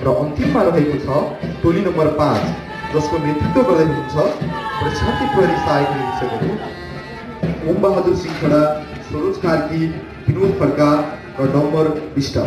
र अन्तिममा रहेको छ टोली नम्बर 5 जसको नेतृत्व गर्दै हुनुहुन्छ प्रशान्ति प्रहरी सहायक निरीक्षकहरू ओम बहादुर सिंह खडा, सरोज कार्की, विनोद खड्का र डम्बर विष्ट।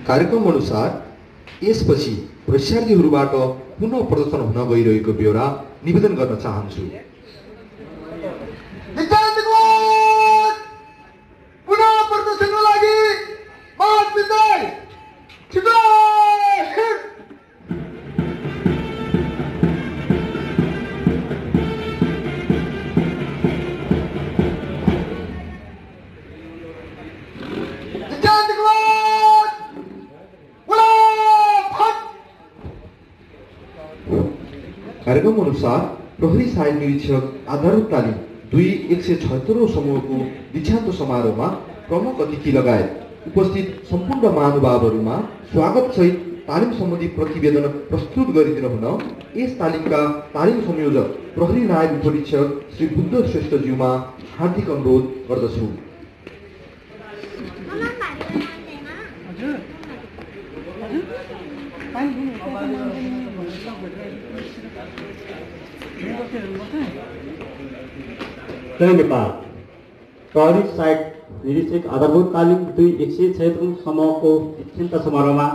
कार्यक्रम अनुसार यसपछि प्रशिक्षार्थीहरूबाट पुनः प्रदर्शन हुन गइरहेको ब्यौरा निवेदन गर्न चाहन्छु। कार्यक्रम अनुसार प्रहरी सहायक निरीक्षक आधारित तालिम 176 समूहको दीक्षान्त समारोहमा प्रमुख अतिथि लगायत उपस्थित सम्पूर्ण महानुभावहरूमा स्वागत सहित तालिम सम्बन्धी प्रतिवेदन प्रस्तुत गरिदिनु हुन यस तालिमका तालिम संयोजक प्रहरी नायब उपरीक्षक श्री बुद्ध श्रेष्ठज्यूमा हार्दिक अनुरोध गर्दछु। जय नेपाल। प्रहरी सहायक निरीक्षक आधारभूत तालिम 176 समूहको दीक्षान्त समारोहमा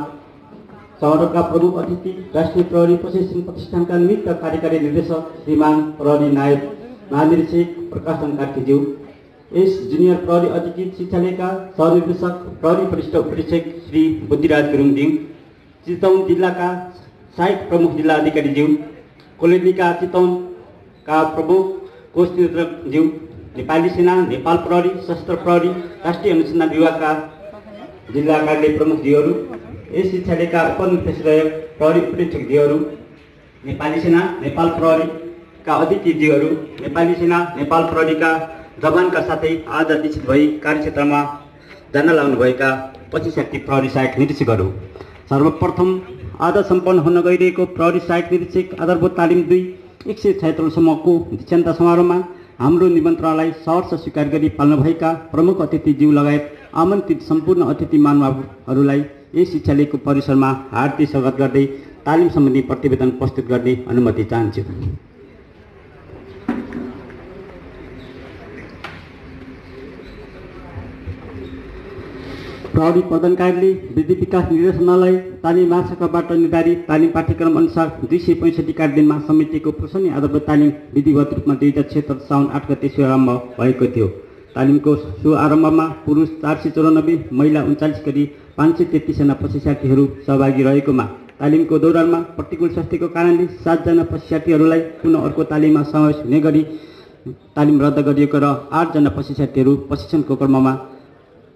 समारोहका प्रमुख अतिथि राष्ट्रिय प्रहरी प्रशिक्षण प्रतिष्ठानका निमित्त कार्यकारी निर्देशक श्रीमान प्रहरी नायब महानिरीक्षक प्रकाशन कार्कीज्यू, यस जुनियर प्रहरी अधिकृत शिक्षालयका सहनिर्देशक प्रहरी वरिष्ठ उपरीक्षक श्री बुद्धिराज गुरुङज्यू, चितवन जिल्लाका सहायक प्रमुख जिल्ला अधिकारीज्यू, कोलेलीका चितवनका प्रमुख कोष नियन्त्रकज्यू, नेपाली सेना, नेपाल प्रहरी, सशस्त्र प्रहरी, राष्ट्रिय अनुसन्धान विभागका जिल्ला कार्यालय प्रमुखज्यूहरू, यस शिक्षालयका उपनिर्देशक प्रहरी उपरीक्षकज्यूहरू, नेपाली सेना, नेपाल प्रहरीका अधिकृतज्यूहरू, नेपाली सेना, नेपाल प्रहरीका जवानका साथै आज निश्चित भई कार्यक्षेत्रमा जान लाग्नुभएका 25 प्रहरी सहायक निरीक्षकहरू, सर्वप्रथम आज सम्पन्न हुन गइरहेको प्रहरी सहायक निरीक्षक आधारभूत तालिम 176 समूहको दीक्षान्त समारोहमा हाम्रो निमन्त्रणालाई सहर्ष स्वीकार गरी पाल्नुभएका प्रमुख अतिथिज्यू लगायत आमन्त्रित सम्पूर्ण अतिथि महानुभावहरूलाई यस शिक्षालयको परिसरमा हार्दिक स्वागत गर्दै तालिम सम्बन्धी प्रतिवेदन प्रस्तुत गर्ने अनुमति चाहन्छु। प्रहरी प्रधान कार्यालय, विधि विकास निर्देशनालय, तालिम महाशाखाबाट निर्धारित तालिम पाठ्यक्रम अनुसार 265 कार्यदिनमा समितिको प्रसन्नी आधारभूत तालिम विधिवत रूपमा 2076 साउन 8 गते शुभारम्भ भएको थियो। तालिमको शुभारम्भमा पुरुष 494, महिला 39 गरी 533 जना प्रशिक्षार्थीहरू सहभागी रहेकोमा तालिमको दौरानमा प्रतिकूल स्वास्थ्यको कारणले 7 जना प्रशिक्षार्थीहरूलाई पुनः अर्को तालिममा समावेश हुने गरी तालिम रद्द गरिएको र 8 जना प्रशिक्षार्थीहरू प्रशिक्षणको क्रममा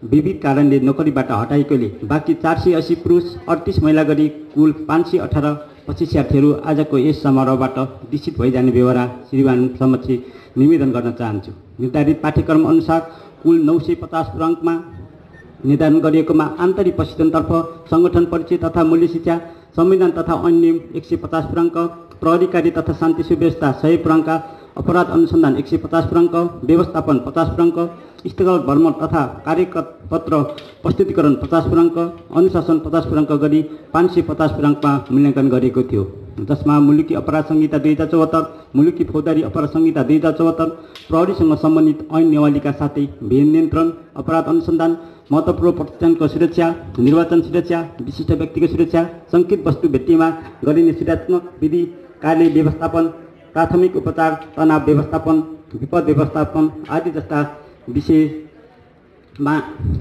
विविध कारणले नोकरीबाट हटाइएकोले बाँकी 480 पुरुष 38 महिला गरी कुल 518 प्रशिक्षार्थीहरू आजको यस समारोहबाट निश्चित भइजाने बेहोरा श्रीमान समक्ष निवेदन गर्न चाहन्छु। निर्धारित पाठ्यक्रम अनुसार कुल 950 अङ्कमा निर्धारण गरिएकोमा आन्तरिक प्रशिक्षणतर्फ सङ्गठन परिचय तथा मूल्य शिक्षा, संविधान तथा अन्य 150 अङ्क, प्रहरी कार्य तथा शान्ति सुव्यवस्था 100 अङ्क, अपराध अनुसन्धान 150 अङ्क, व्यवस्थापन 50 अङ्क, स्थल भ्रमण तथा कार्यपत्र प्रस्तुतीकरण 50 अङ्क, अनुशासन 50 अङ्क गरी 550 अङ्कमा मूल्याङ्कन गरिएको थियो, जसमा मुलुकी अपराध संहिता 2074, मुलुकी फौजदारी अपराध संहिता 2074, प्रहरीसँग सम्बन्धित ऐन नेवालीका साथै भेन नियन्त्रण, अपराध अनुसन्धान, महत्त्वपूर्ण प्रतिष्ठानको सुरक्षा, निर्वाचन सुरक्षा, विशिष्ट व्यक्तिको सुरक्षा, सङ्केत वस्तु भेट्टीमा गरिने सुरक्षात्मक विधि, कार्य व्यवस्थापन, प्राथमिक उपचार, तनाव व्यवस्थापन, विपद व्यवस्थापन आदि जस्ता विषयमा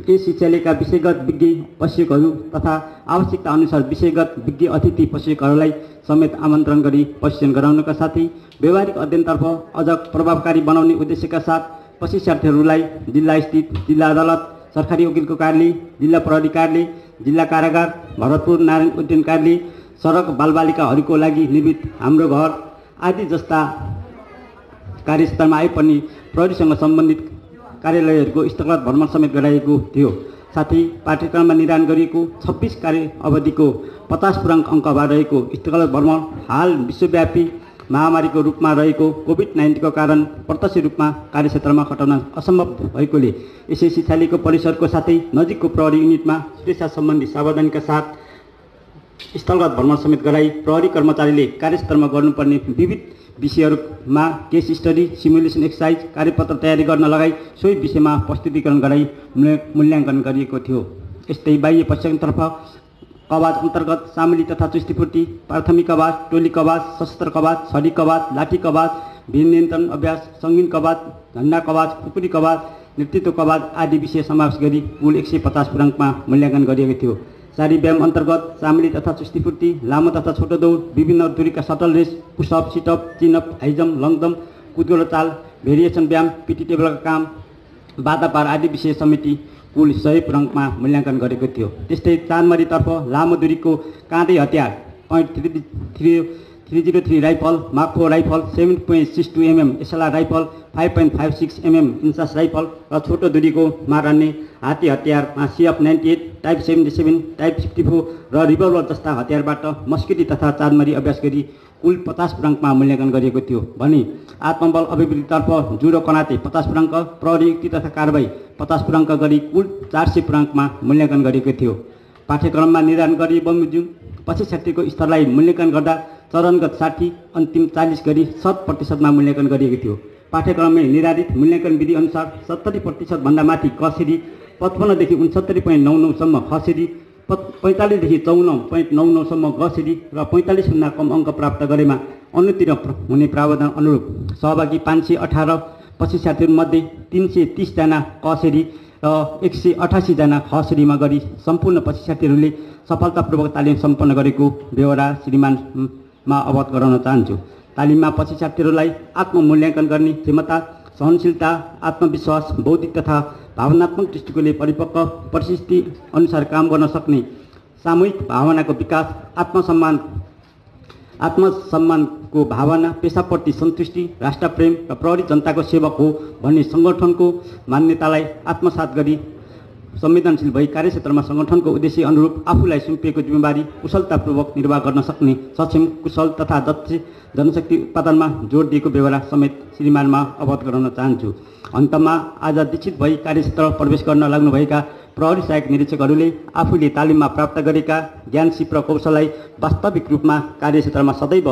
यस शिक्षालयका विषयगत विज्ञ प्रशिक्षकहरू तथा आवश्यकता अनुसार विषयगत विज्ञ अतिथि प्रशिक्षकहरूलाई समेत आमन्त्रण गरी प्रशिक्षण गराउनका साथै व्यवहारिक अध्ययनतर्फ अझ प्रभावकारी बनाउने उद्देश्यका साथ प्रशिक्षार्थीहरूलाई जिल्ला स्थित जिल्ला अदालत, सरकारी वकिलको कार्यालय, जिल्ला प्रहरी कार्यालय, जिल्ला कारागार, भरतपुर नारायण उद्यान कार्यालय, सडक बालबालिकाहरूको लागि निर्मित हाम्रो घर आदि जस्ता कार्यस्थलमा आइपर्ने प्रहरीसँग सम्बन्धित कार्यालयहरूको स्थलगत भ्रमण समेत गराइएको थियो। साथै पाठ्यक्रममा निर्धारण गरिएको 26 कार्य अवधिको 50 अङ्कमा रहेको स्थलगत भ्रमण हाल विश्वव्यापी महामारीको रूपमा रहेको कोभिड-19 कारण प्रत्यक्ष रूपमा कार्यक्षेत्रमा खटाउन असम्भव भएकोले यसै शिक्षालयको परिसरको साथै नजिकको प्रहरी युनिटमा सुरक्षा सम्बन्धी सावधानीका साथ स्थलगत भ्रमण समेत गराई प्रहरी कर्मचारीले कार्यस्थलमा गर्नुपर्ने विविध विषयहरूमा केस स्टडी, सिमुलेसन एक्सर्साइज, कार्यपत्र तयारी गर्न लगाई सोही विषयमा प्रस्तुतीकरण गराई मूल्याङ्कन गरिएको थियो। यस्तै बाह्य प्रशिक्षणतर्फ कवाज अन्तर्गत सामेली तथा चुस्तीपूर्ति, प्राथमिक कवाज, टोली कवाज, सशस्त्र कवाज, छडी कवाज, लाठी कवाज, भेन नियन्त्रण अभ्यास, सङ्गीन कवाज, झन्डा कवाज, खुकुरी कवाज, नेतृत्व कवाज आदि विषय समावेश गरी कुल 150 अङ्कमा मूल्याङ्कन गरिएको थियो। शारीरिक व्यायाम अन्तर्गत सामेली तथा चुस्तीपूर्ति, लामो तथा छोटो दौड, विभिन्न दूरीका shuttle race, push up, sit up, chin up, high jump, long jump, कुदगोलो चाल, भेरिएसन व्यायाम, पिटी टेबलका काम, बाधा पार आदि विषय समिति कुल 100 अङ्कमा मूल्याङ्कन गरेको थियो। त्यस्तै चाँदमरीतर्फ लामो दूरीको काँधे हतियार 303 राइफल, माक्रो rifle 7.62 mm, SLR rifle 5.56 mm, INSAS rifle र छोटो दूरीको मार हान्ने हात्ती हतियारमा CF-98, टाइप 77, टाइप 54 र रिभल्भर जस्ता हतियारबाट मस्किटी तथा चाँदमारी अभ्यास गरी कुल 50 पूर्णाङ्कमा मूल्याङ्कन गरिएको थियो भने आत्मबल अभिवृद्धितर्फ जुडो कराते 50 पूर्णाङ्क, प्रहरी युक्ति तथा कारबाही 50 पूर्णाङ्क गरी कुल 400 पूर्णाङ्कमा मूल्याङ्कन गरिएको थियो। पाठ्यक्रममा निर्धारण गरी बमोजिम 65% स्तरलाई मूल्याङ्कन गर्दा चरणगत 60, अन्तिम 40 गरी 100% मूल्याङ्कन गरिएको थियो। पाठ्यक्रममा निर्धारित मूल्याङ्कन विधि अनुसार 70% भन्दा माथि क श्रेणी, 55 देखि 69.99 सम्म ख श्रेणी, 45 देखि 54.99 सम्म ग श्रेणी र 45 भन्दा कम अङ्क प्राप्त गरेमा अन्यतिर हुने प्रावधान अनुरूप सहभागी 518 शिक्षार्थीहरूमध्ये 330 जना क श्रेणी र 188 जना ख श्रेणीमा गरी सम्पूर्ण शिक्षार्थीहरूले सफलतापूर्वक तालिम सम्पन्न गरेको बेहोरा श्रीमानमा अवगत गराउन चाहन्छु। तालिममा शिक्षार्थीहरूलाई आत्ममूल्याङ्कन गर्ने क्षमता, सहनशीलता, आत्मविश्वास, बौद्धिक तथा भावनात्मक दृष्टिकोणले परिपक्व, परिस्थिति अनुसार काम गर्न सक्ने, सामूहिक भावनाको विकास, आत्मसम्मानको भावना, पेसाप्रति सन्तुष्टि, राष्ट्रप्रेम र प्रहरी जनताको सेवक हो भन्ने सङ्गठनको मान्यतालाई आत्मसात गरी संवेदनशील भई कार्यक्षेत्रमा सङ्गठनको उद्देश्य अनुरूप आफूलाई सुम्पिएको जिम्मेवारी कुशलतापूर्वक निर्वाह गर्न सक्ने सक्षम, कुशल तथा दक्ष जनशक्ति उत्पादनमा जोड दिएको बेहोरा समेत श्रीमानमा अवगत गराउन चाहन्छु। अन्तमा आज दीक्षित भई कार्यक्षेत्र प्रवेश गर्न लाग्नुभएका प्रहरी सहायक निरीक्षकहरूले आफूले तालिममा प्राप्त गरेका ज्ञान, सिप र कौशललाई वास्तविक रूपमा कार्यक्षेत्रमा सदैव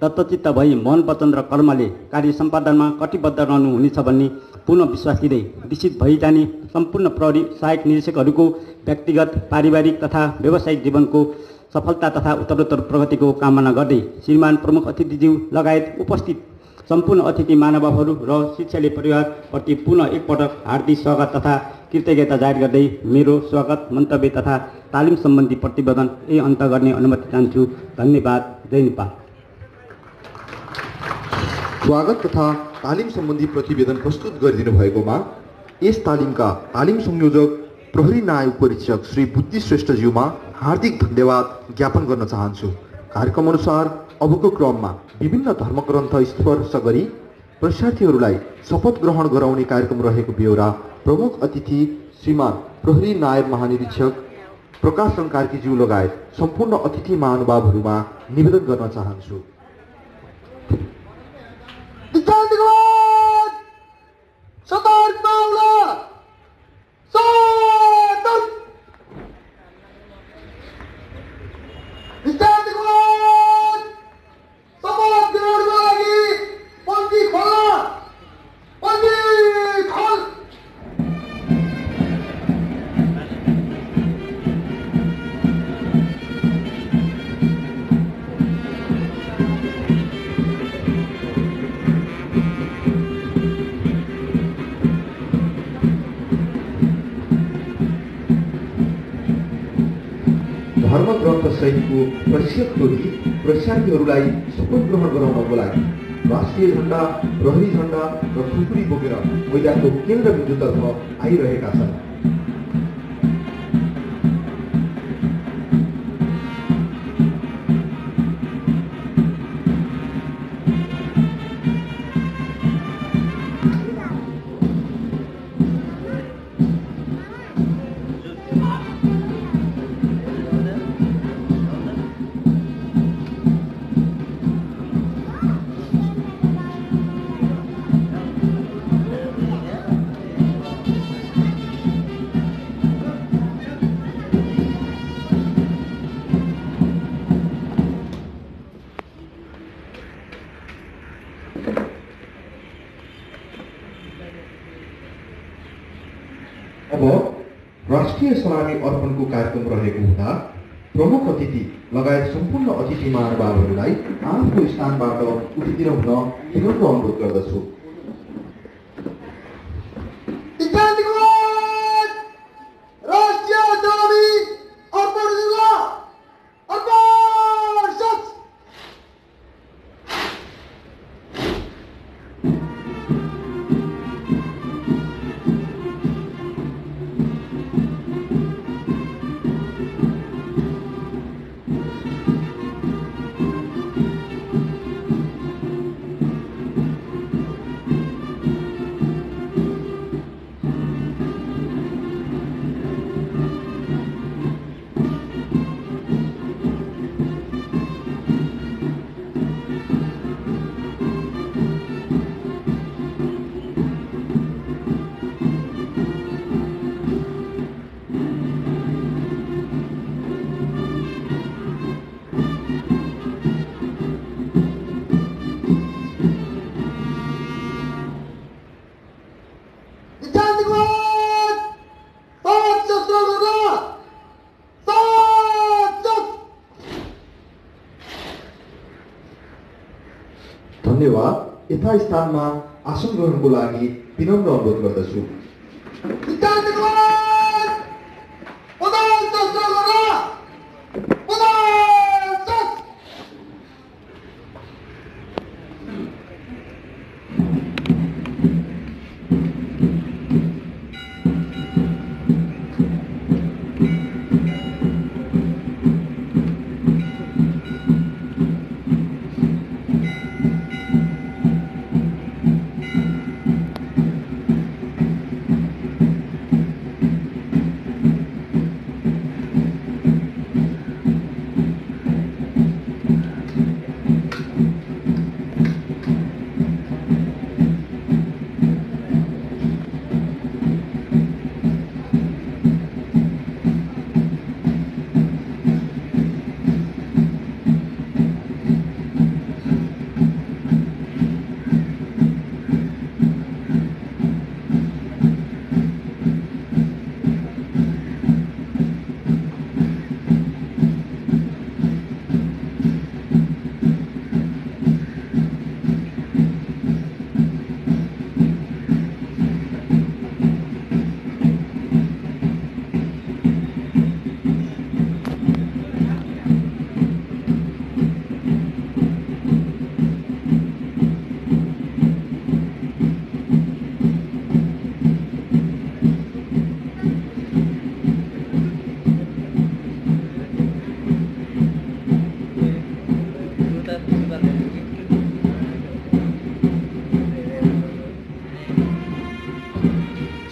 दत्तचित्त भई मन, वचन र कर्मले कार्य सम्पादनमा कटिबद्ध रहनुहुनेछ भन्ने पूर्ण विश्वास दिँदै दीक्षित भई जाने सम्पूर्ण प्रहरी सहायक निरीक्षकहरूको व्यक्तिगत, पारिवारिक तथा व्यावसायिक जीवनको सफलता तथा उत्तरोत्तर प्रगतिको कामना गर्दै श्रीमान प्रमुख अतिथिज्यू लगायत उपस्थित सम्पूर्ण अतिथि महानुभावहरू र शिक्षाले परिवारप्रति पुनः एकपटक हार्दिक स्वागत तथा कृतज्ञता जाहेर गर्दै मेरो स्वागत मन्तव्य तथा तालिम सम्बन्धी प्रतिवेदन यही अन्त गर्ने अनुमति चाहन्छु। धन्यवाद। जय नेपाल। स्वागत तथा तालिम सम्बन्धी प्रतिवेदन प्रस्तुत गरिदिनु भएकोमा यस तालिमका तालिम संयोजक प्रहरी नायब परीक्षक श्री बुद्धि श्रेष्ठज्यूमा हार्दिक धन्यवाद ज्ञापन गर्न चाहन्छु। कार्यक्रम अनुसार अबको क्रममा विभिन्न धर्मग्रन्थ स्पर्श गरी परीक्षार्थीहरूलाई शपथ ग्रहण गराउने कार्यक्रम रहेको बेहोरा प्रमुख अतिथि श्रीमान प्रहरी नायब महानिरीक्षक प्रकाश कार्कीज्यू लगायत सम्पूर्ण अतिथि महानुभावहरूमा निवेदन गर्न चाहन्छु। धर्मग्रन्थ सहितको प्रशिक्षक टोली परीक्षार्थीहरूलाई शपथ ग्रहण गराउनको लागि राष्ट्रिय झण्डा, प्रहरी झण्डा र खुकुरी बोकेर मैदानको केन्द्रबिन्दुतर्फ आइरहेका छन्। अब राष्ट्रिय सलामी अर्पणको कार्यक्रम रहेको हुँदा प्रमुख अतिथि लगायत सम्पूर्ण अतिथि महानुभावहरूलाई आफ्नो स्थानबाट उठिदिन हुन विनम्र अनुरोध गर्दछु। धन्यवाद। यथास्थानमा आसन ग्रहणको लागि विनम्र अनुरोध गर्दछु।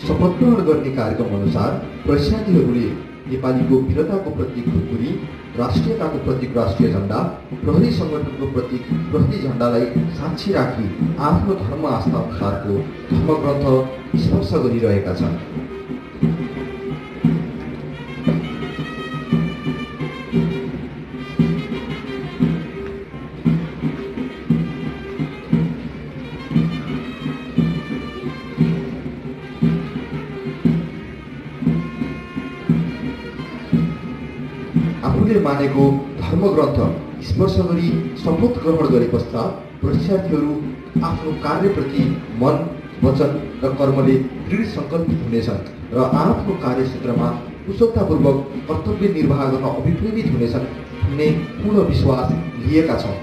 शपथ ग्रहण गर्ने कार्यक्रम अनुसार परीक्षार्थीहरूले नेपालीको वीरताको प्रतीक खुकुरी, राष्ट्रियताको प्रतीक राष्ट्रिय झण्डा, प्रहरी संगठनको प्रतीक प्रहरी झण्डालाई साक्षी राखी आफ्नो धर्म आस्था अनुसारको धर्मग्रन्थ स्पर्श गरिरहेका छन्। आफूले मानेको धर्मग्रन्थ स्पर्श गरी शपथ ग्रहण गरे पश्चात परीक्षार्थीहरू आफ्नो कार्यप्रति मन, वचन र कर्मले दृढ सङ्कल्पित हुनेछन् र आफ्नो कार्यक्षेत्रमा कुशलतापूर्वक कर्तव्य निर्वाह गर्न अभिप्रेरित हुनेछन् भन्ने पूर्ण विश्वास लिएका छौँ।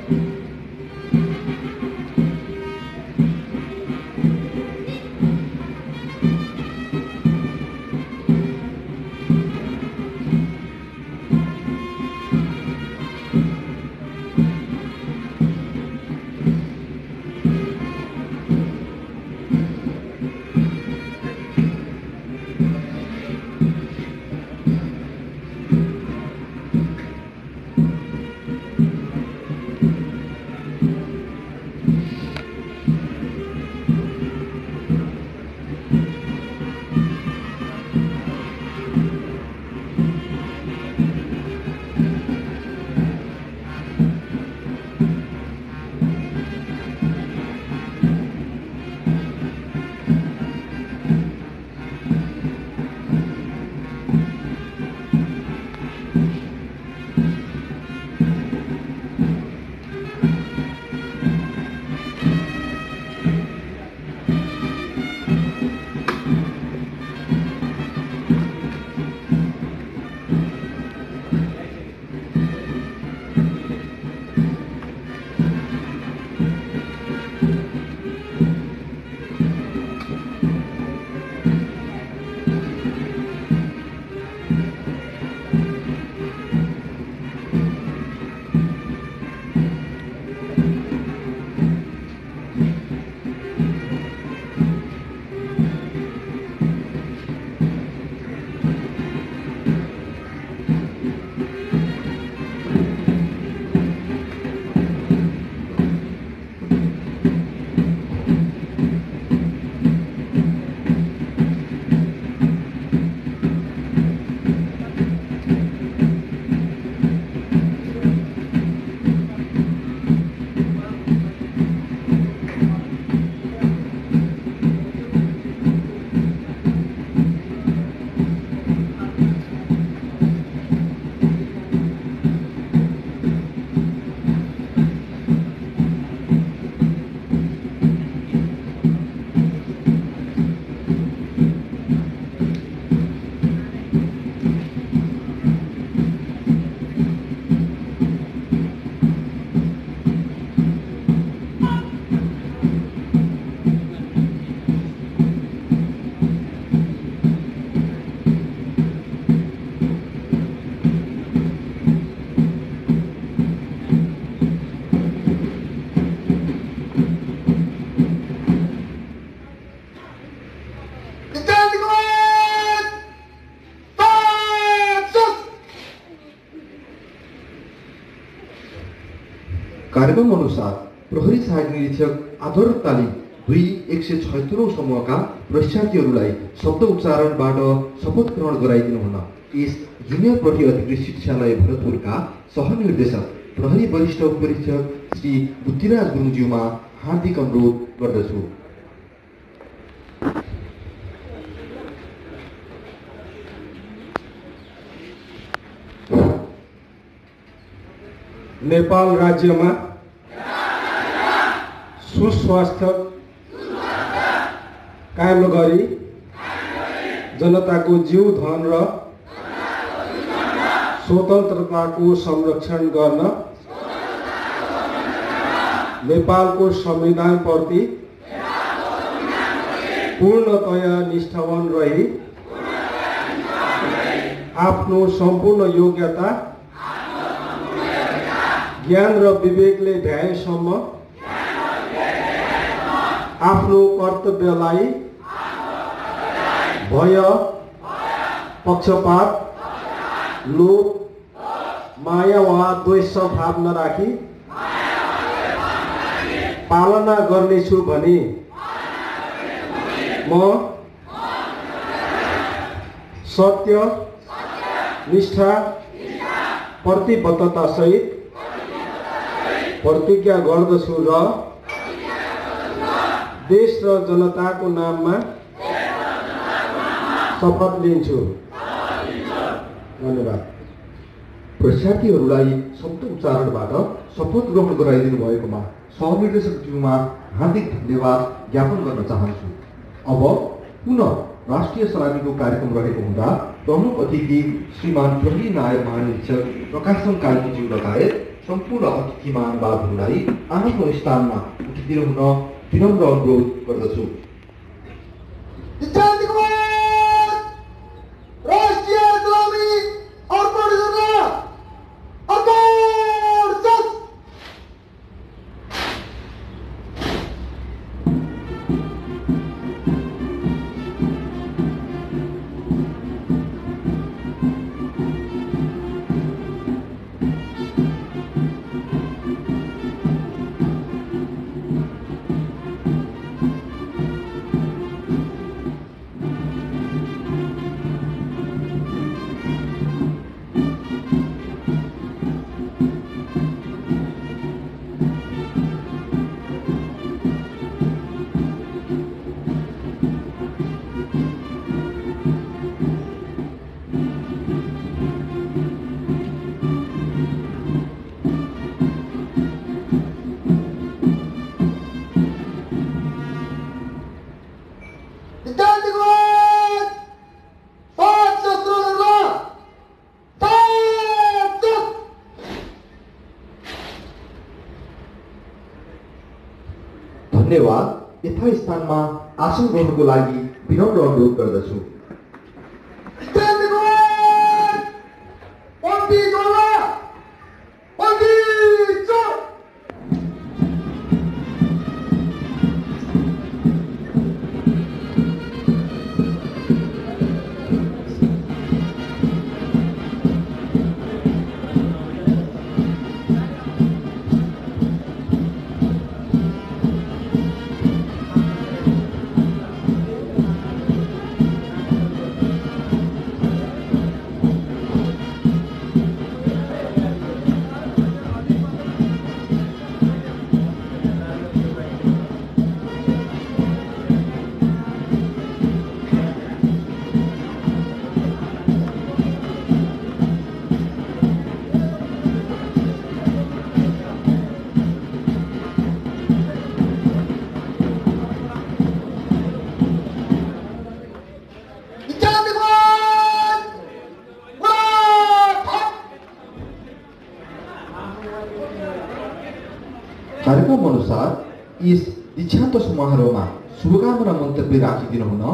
कार्यक्रम अनुसार प्रहरी सहायक निरीक्षक आदर तालिम 176 समूहका प्रशिक्षार्थीहरूलाई शब्द उच्चारणबाट शपथ ग्रहण गराइदिनु हुन यस जुनियर प्रहरी अधिकृत शिक्षालय भरतपुरका सहनिर्देशक प्रहरी वरिष्ठ उपरीक्षक श्री बुद्धिराज गुरुङज्यूमा हार्दिक अनुरोध गर्दछु। नेपाल राज्यमा सुस्वास्थ्य कायम गरी जनताको जीव धन र स्वतन्त्रताको संरक्षण गर्न नेपालको संविधानप्रति पूर्णतया निष्ठावान रही आफ्नो सम्पूर्ण योग्यता ज्ञान र विवेकले भ्याएसम्म आफ्नो कर्तव्यलाई भय पक्षपात लोभ माया वा द्वेष भाव नराखी पालना गर्नेछु भने म सत्य निष्ठा प्रतिबद्धता सहित प्रतिज्ञा गर्दछु र देश र जनताको नाममा शपथ लिन्छु। धन्यवाद। प्रशिक्षार्थीहरूलाई शब्द उच्चारणबाट शपथ ग्रहण गराइदिनु भएकोमा सहनिर्देशकज्यूमा हार्दिक धन्यवाद ज्ञापन गर्न चाहन्छु। अब पुनः राष्ट्रिय सलामीको कार्यक्रम रहेको हुँदा प्रमुख अतिथि श्रीमान प्रहरी नायक महानिरीक्षक प्रकाशन कार्कीज्यू लगायत सम्पूर्ण अतिथि महानुभावहरूलाई आफ्नो स्थानमा उठिदिनु हुन विनम्र अनुरोध गर्दछु। धन्यवाद। यथास्थानमा आसन ग्रहणको लागि विनम्र अनुरोध गर्दछु। कार्यक्रम अनुसार इस दीक्षान्त समारोहमा शुभकामना मन्तव्य राखिदिनु हुन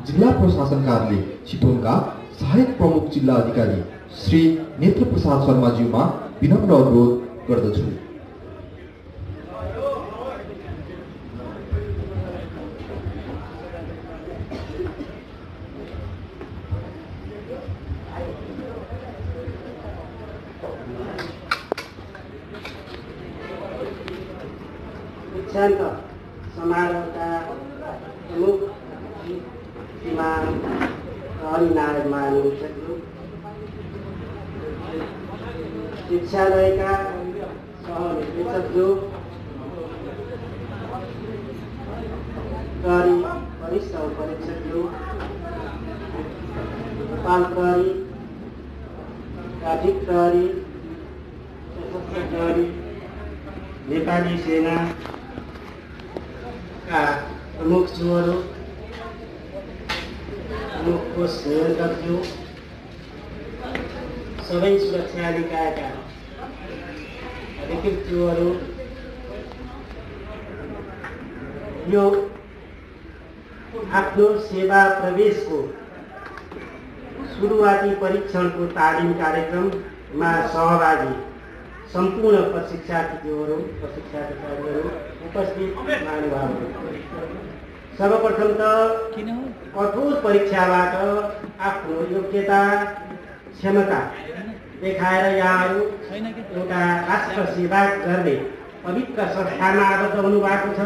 जिल्ला प्रशासन कार्यालय चितवनका सहायक प्रमुख जिल्ला अधिकारी श्री नेत्र प्रसाद शर्माज्यूमा विनम्र अनुरोध गर्दछु। दीक्षान्त समारोहका प्रमुख श्रीमान हरिनारायण महानिरीक्षकज्यू, शिक्षालयका सहनिर्देशकज्यू, प्रहरी वरिष्ठ उपरीक्षकज्यू, नेपाल प्रहरी, ट्राफिक प्रहरी, सशस्त्र प्रहरी, नेपाली सेनाका प्रमुखज्यूहरू, प्रमुख कोष नियन्त्रकज्यू, सबै सुरक्षा निकायका अधिकृतज्यूहरू, यो आफ्नो सेवा प्रवेशको सुरुवाती परीक्षणको तालिम कार्यक्रममा सहभागी सम्पूर्ण प्रशिक्षार्थीहरू, उपस्थित महानुभावहरू, सर्वप्रथम त कठोर परीक्षाबाट आफ्नो योग्यता क्षमता देखाएर यहाँहरू एउटा राष्ट्र सेवा गर्ने पवित्र संस्थामा आबद्ध हुनुभएको छ।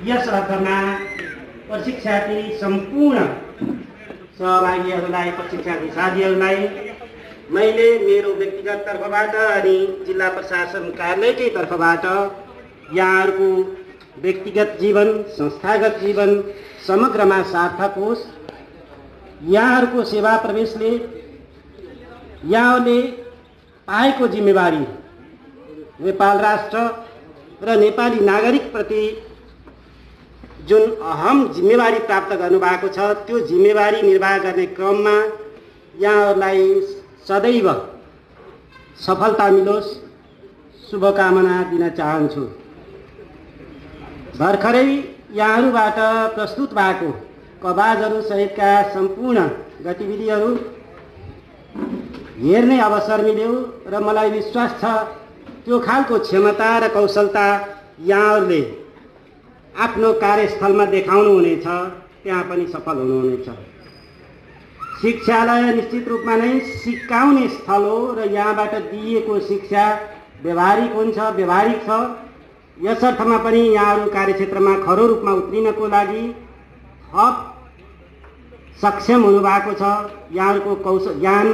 यस अर्थमा प्रशिक्षार्थी सम्पूर्ण सहभागीहरूलाई, प्रशिक्षार्थी साथीहरूलाई मैले मेरो व्यक्तिगत तर्फबाट अनि जिल्ला प्रशासन कार्यालयकै तर्फबाट यहाँहरूको व्यक्तिगत जीवन, संस्थागत जीवन समग्रमा सार्थक होस्। यहाँहरूको सेवा प्रवेशले यहाँहरूले पाएको जिम्मेवारी नेपाल राष्ट्र र नेपाली नागरिकप्रति जुन अहम जिम्मेवारी प्राप्त गर्नुभएको छ, त्यो जिम्मेवारी निर्वाह गर्ने क्रममा यहाँहरूलाई सदैव सफलता मिलोस्, शुभकामना दिन चाहन्छु। भर्खरै यहाँहरूबाट प्रस्तुत भएको कवाजहरू सहितका सम्पूर्ण गतिविधिहरू हेर्ने अवसर मिल्यो र मलाई विश्वास छ त्यो खालको क्षमता र कौशलता यहाँहरूले आफ्नो कार्यस्थलमा देखाउनुहुनेछ, त्यहाँ पनि सफल हुनुहुनेछ। शिक्षालय निश्चित रूपमा नै सिकाउने स्थल हो र यहाँबाट दिइएको शिक्षा व्यवहारिक हुन्छ, व्यवहारिक छ। यस अर्थमा पनि यहाँहरू कार्यक्षेत्रमा खरो रूपमा उत्रिनको लागि थप सक्षम हुनुभएको छ। यहाँहरूको कौशल, ज्ञान,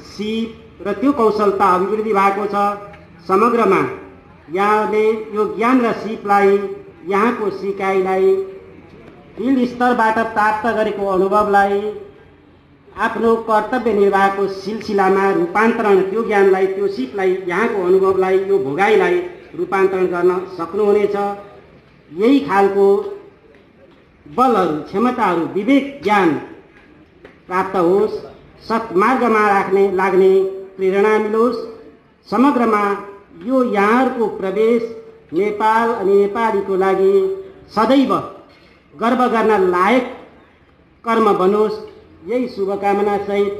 सिप र त्यो कौशलता अभिवृद्धि भएको छ। समग्रमा यहाँले यो ज्ञान र सिपलाई, यहाँको सिकाइलाई, फिल्ड स्तरबाट प्राप्त गरेको अनुभवलाई आफ्नो कर्तव्य निर्वाहको सिलसिलामा रूपान्तरण, त्यो ज्ञानलाई, त्यो सिपलाई, यहाँको अनुभवलाई, यो भोगाइलाई रूपान्तरण गर्न सक्नुहुनेछ। यही खालको बलहरू, क्षमताहरू, विवेक, ज्ञान प्राप्त होस्, सत्मार्गमा लाग्ने प्रेरणा मिलोस्। समग्रमा यो यहाँहरूको प्रवेश नेपाल अनि नेपालीको लागि सदैव गर्व गर्न लायक कर्म बनोस्, यही शुभकामना सहित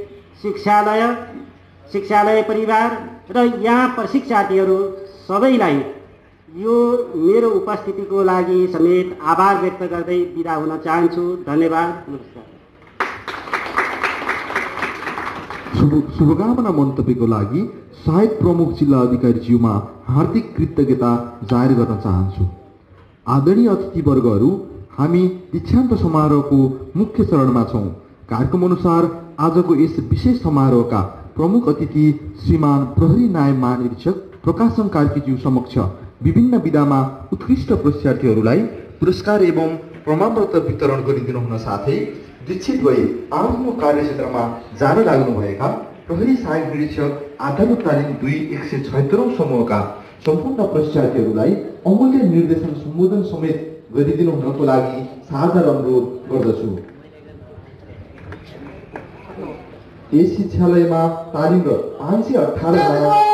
शिक्षालय परिवार र यहाँ प्रशिक्षार्थीहरू सबैलाई यो मेरो उपस्थितिको लागि समेत आभार व्यक्त गर्दै बिदा हुन चाहन्छु। धन्यवाद, नमस्कार। शुभकामना मन्तव्यको लागि सहायक प्रमुख जिल्ला अधिकारीज्यूमा हार्दिक कृतज्ञता जाहेर गर्न चाहन्छु। आदरणीय अतिथिवर्गहरू, हामी दीक्षान्त समारोहको मुख्य चरणमा छौँ। कार्यक्रम अनुसार आजको यस विशेष समारोहका प्रमुख अतिथि श्रीमान प्रहरी नायब महानिरीक्षक प्रकाशन कार्कीज्यू समक्ष विभिन्न विधामा उत्कृष्ट प्रशिक्षार्थीहरूलाई पुरस्कार एवं प्रमाणपत्र वितरण गरिदिनु हुन साथै दीक्षित भई आफ्नो कार्यक्षेत्रमा जान लाग्नुभएका प्रहरी सहायक निरीक्षक आधारभूत तालिम 2/176 समूहका सम्पूर्ण प्रशिक्षार्थीहरूलाई अमूल्य निर्देशन सम्बोधन समेत गरिदिनु हुनको लागि सादर अनुरोध गर्दछु। यस शिक्षालयमा तालिमरत 518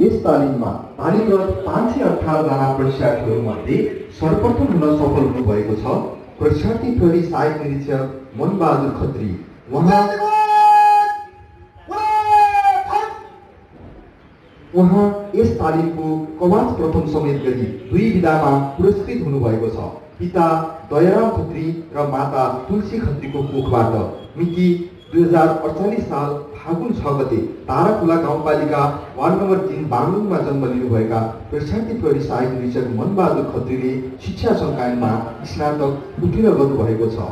यस तालिममा तालिमरत 518 जना प्रशिक्षार्थीहरूमध्ये सर्वप्रथम हुन सफल हुनुभएको छ प्रशिक्षार्थी प्रहरी सहायक निरीक्षक मनबहादुर खत्री। उहाँ यस तालिमको कवाच प्रथम समेत गरी 2 विधामा पुरस्कृत हुनुभएको छ। पिता दयाराम खत्री र माता तुलसी खत्रीको कोखबाट मिति 2048 साल फागुन 6 गते ताराखोला गाउँपालिका वार्ड नम्बर 3 बागलुङमा जन्म लिनुभएका प्रशान्ति प्रहरी सहायक निरीक्षक मनबहादुर खत्रीले शिक्षा संकायमा स्नातक उत्तीर्ण गर्नुभएको छ।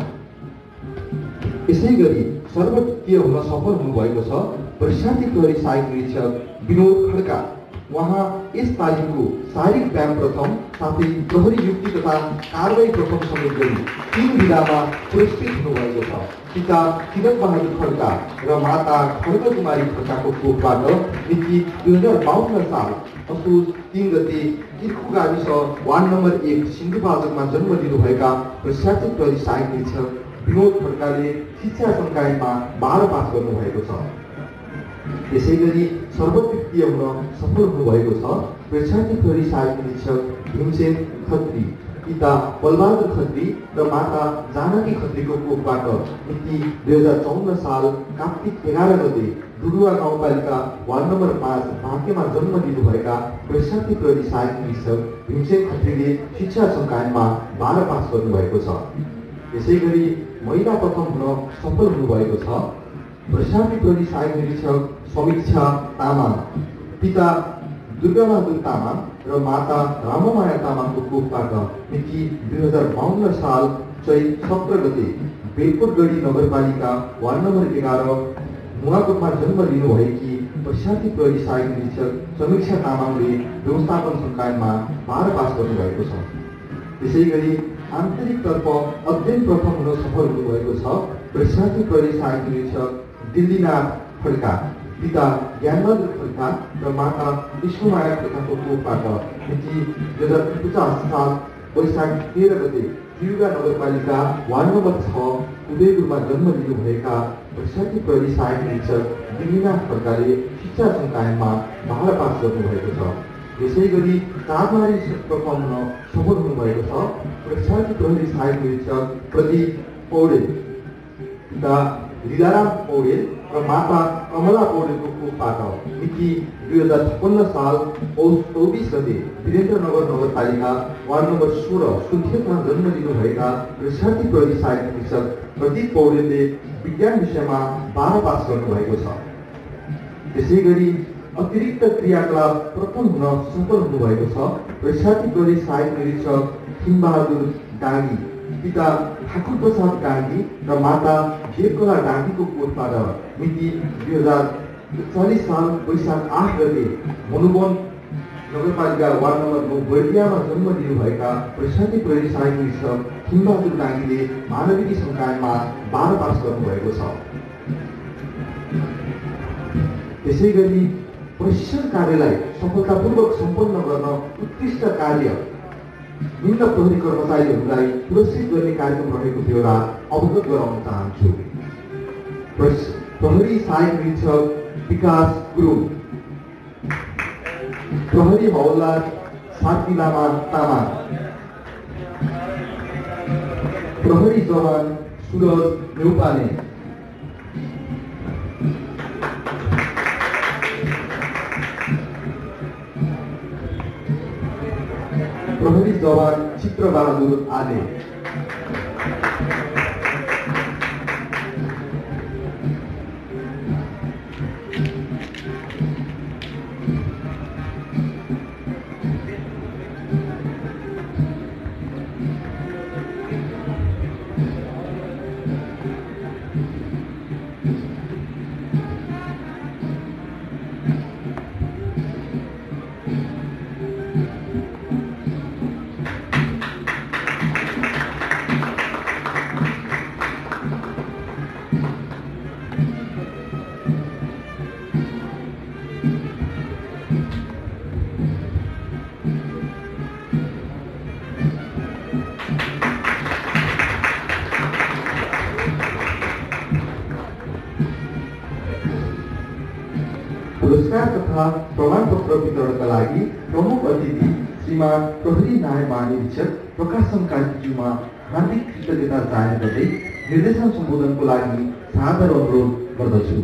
यसै गरी सर्वोत्तीय हुन सफल हुनुभएको छ प्रशान्ति प्रहरी सहायक निरीक्षक विनोद खड्का। उहाँ यस तालिमको शारीरिक व्यायाम प्रथम साथै प्रहरी युक्ति तथा कारबाही प्रथम समेत गरी 3 विधामा पुरस्कृत हुनुभएको छ। पिता किरण बहादुर खड्का र माता खड्का कुमारी खड्काको कोखबाट मिति 2052 साल असोज 3 गते तिर्खु गाविस वार्ड नम्बर 1 सिन्धुपाल्चोकमा जन्म लिनुभएका प्रशासनिक प्रहरी सहायक निरीक्षक विनोद खड्काले शिक्षा संकायमा 12 पास गर्नुभएको छ। यसै गरी सर्वोत्तीय हुन सफल हुनुभएको छ प्रशासनिक प्रहरी सहायक निरीक्षक भीमसेन खत्री। पिता बलबहादुर खत्री र माता जानकी खत्रीको कोखबाट मिति 2054 साल कार्तिक 11 गते डुडुवा गाउँपालिका वार्ड नम्बर 5 भाग्यमा जन्म लिनुभएका प्रशासनिक प्रहरी सहायक निरीक्षक भीमसेन खत्रीले शिक्षा संकायमा 12 पास गर्नुभएको छ। यसै गरी महिला प्रथम हुन सफल हुनुभएको छ प्रशासनिक प्रहरी सहायक निरीक्षक समीक्षा तामाङ। पिता दुर्गाबहादुर तामाङ र माता राममाया तामाङको कोखबाट मिति 2052 साल चैत 17 गते बेलपुरगढी नगरपालिका वार्ड नम्बर 11 मुवाकोटमा जन्म लिनुभएकी प्रशासनिक प्रहरी सहायक निरीक्षक समीक्षा तामाङले व्यवस्थापन संकायमा 12 पास गर्नुभएको छ। त्यसै गरी आन्तरिकतर्फ अध्ययन प्रथम हुन सफल हुनुभएको छ प्रशासनिक प्रहरी सहायक निरीक्षक दिल्लीनाथ खड्का। पिता ज्ञानबहादुर खड्का र माता विष्णुमाया खड्काको कोखबाट मिति 2050 साल वैशाख 13 गते त्रियुगा नगरपालिका वार्ड नम्बर 6 उदयपुरमा जन्म लिनुभएका प्रशासनिक प्रहरी सहायक निरीक्षक दिल्लीनाथ खड्काले शिक्षा संकायमा 12 पास गर्नुभएको छ। यसै गरी चारमारी प्रथम हुन सफल हुनुभएको छ प्रशासनिक प्रहरी सहायक निरीक्षक प्रदीप पौडेल। पिता लीलाराम पौडेल र माता कमला पौडेलको कोखबाट मिति 2056 साल पौष 24 गते वीरेन्द्रनगर नगरपालिका वार्ड नम्बर 16 सुर्खेतमा जन्म लिनुभएका प्रशासनिक प्रहरी सहायक निरीक्षक प्रदीप पौडेलले विज्ञान विषयमा 12 पास गर्नुभएको छ। त्यसै गरी अतिरिक्त क्रियाकलाप प्रथम हुन सफल हुनुभएको छ प्रशासनिक प्रहरी सहायक निरीक्षक खिमबहादुर डाँगी। पिता ठाकुर प्रसाद डाँगी र माता देवकला डाँगीको कोखबाट मिति 2040 साल वैशाख 8 गते मनुवन नगरपालिका वार्ड नम्बर 9 बर्दियामा जन्म लिनुभएका प्रशासनिक प्रहरी सहायक निरीक्षक खिमबहादुर डाँगीले मानविकी संकायमा 12 पास गर्नुभएको छ। त्यसै गरी प्रशिक्षण कार्यलाई सफलतापूर्वक सम्पन्न गर्न उत्कृष्ट कार्य निम्न प्रहरी कर्मचारीहरूलाई पुरस्कृत गर्ने कार्यक्रम रहेको बेहोरा अवगत गराउन चाहन्छु। प्रहरी सहायक निरीक्षक विकास गुरुङ, प्रहरी हवलदार सार्की लामा तामाङ, प्रहरी जवान सुरज न्यौपाने, प्रहरी जवान चित्रबहादुर आले, पुरस्कार तथा प्रमाणपत्र वितरणका लागि प्रमुख अतिथि श्रीमान प्रहरी नायब महानिरीक्षक प्रकाशन कार्कीज्यूमा हार्दिक कृतज्ञता जाहेर गर्दै निर्देशन सम्बोधनको लागि सादर अनुरोध गर्दछु।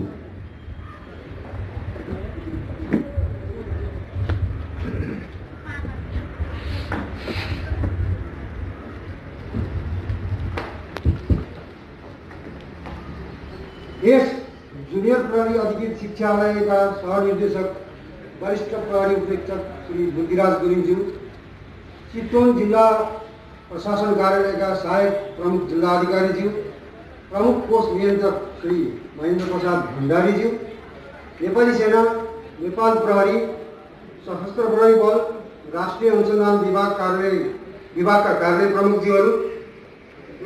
यस जुनियर प्रहरी अधिकृत शिक्षालयका सहनिर्देशक वरिष्ठ प्रहरी उपरीक्षक श्री बुद्धिराज गुरुङज्यू, चितवन जिल्ला प्रशासन कार्यालयका सहायक प्रमुख जिल्लाधिकारीज्यू, प्रमुख कोष नियन्त्रक श्री महेन्द्र प्रसाद भण्डारीज्यू, नेपाली सेना, नेपाल प्रहरी, सशस्त्र प्रहरी बल, राष्ट्रिय अनुसन्धान विभागका कार्यालय प्रमुखज्यूहरू,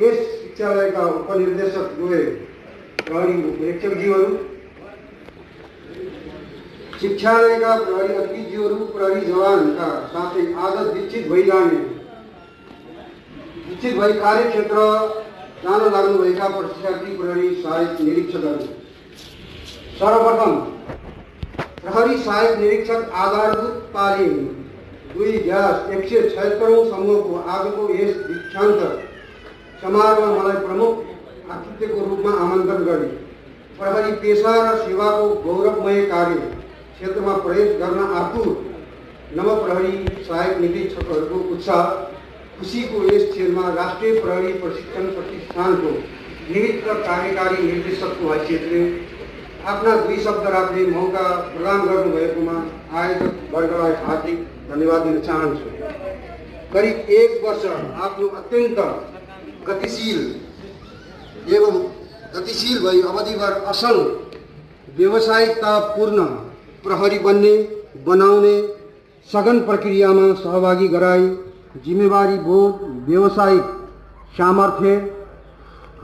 यस शिक्षालयका उपनिर्देशक दुवै प्रहरी उपरीक्षकज्यूहरू, शिक्षालयका प्रहरी अधिकृतज्यूहरू, प्रहरी जवानका साथै आज विकसित भई कार्यक्षेत्र जान लाग्नुभएका प्रशिक्षार्थी प्रहरी सहायक निरीक्षकहरू, सर्वप्रथम प्रहरी सहायक निरीक्षक आधारभूत तालिम 2/176औं समूहको आजको यस दीक्षान्त समारोहमा मलाई प्रमुख आतिथ्यको रूपमा आमन्त्रण गरे प्रहरी पेशा र सेवाको गौरवमय कार्य क्षेत्रमा प्रवेश गर्न आतुर नव प्रहरी सहायक निरीक्षकहरूको उत्साह खुसीको यस क्षणमा राष्ट्रिय प्रहरी प्रशिक्षण प्रतिष्ठानको निमित्त कार्यकारी निर्देशकको हैसियतले आफ्ना 2 शब्द राख्ने मौका प्रदान गर्नुभएकोमा आयोजक वर्गलाई हार्दिक धन्यवाद दिन चाहन्छु। करिब 1 वर्ष आफ्नो अत्यन्त गतिशील भई अवधिभर असल व्यवसायिकतापूर्ण प्रहरी बनाउने सघन प्रक्रियामा सहभागी गराई जिम्मेवारी बोध, व्यावसायिक सामर्थ्य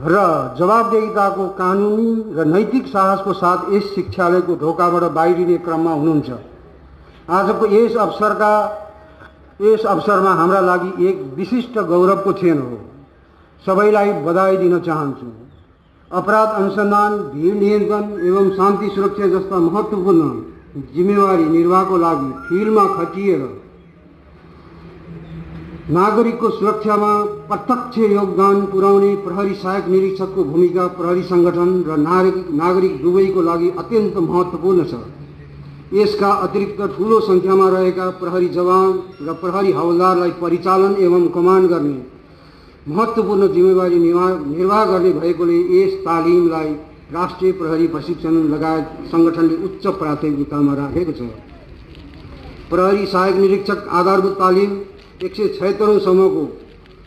र जवाबदेहिताको कानुनी र नैतिक साहसको साथ यस शिक्षालयको ढोकाबाट बाहिरिने क्रममा हुनुहुन्छ। आजको यस अवसरमा हाम्रा लागि एक विशिष्ट गौरवको क्षण हो। सबैलाई बधाई दिन चाहन्छु। अपराध अनुसन्धान, भीड नियन्त्रण एवं शान्ति सुरक्षा जस्ता महत्त्वपूर्ण जिम्मेवारी निर्वाहको लागि फिल्डमा खटिएर नागरिकको सुरक्षामा प्रत्यक्ष योगदान पुर्याउने प्रहरी सहायक निरीक्षकको भूमिका प्रहरी संगठन र नागरिक दुवैको लागि अत्यन्त महत्त्वपूर्ण छ। यसका अतिरिक्त ठूलो संख्यामा रहेका प्रहरी जवान र प्रहरी हवलदारलाई परिचालन एवं कमान्ड गर्ने महत्त्वपूर्ण जिम्मेवारी निर्वाह गर्ने भएकोले यस तालिमलाई राष्ट्रिय प्रहरी प्रशिक्षण लगायत संगठनले उच्च प्राथमिकतामा राखेको छ। प्रहरी सहायक निरीक्षक आधारभूत तालिम 176औं समूहको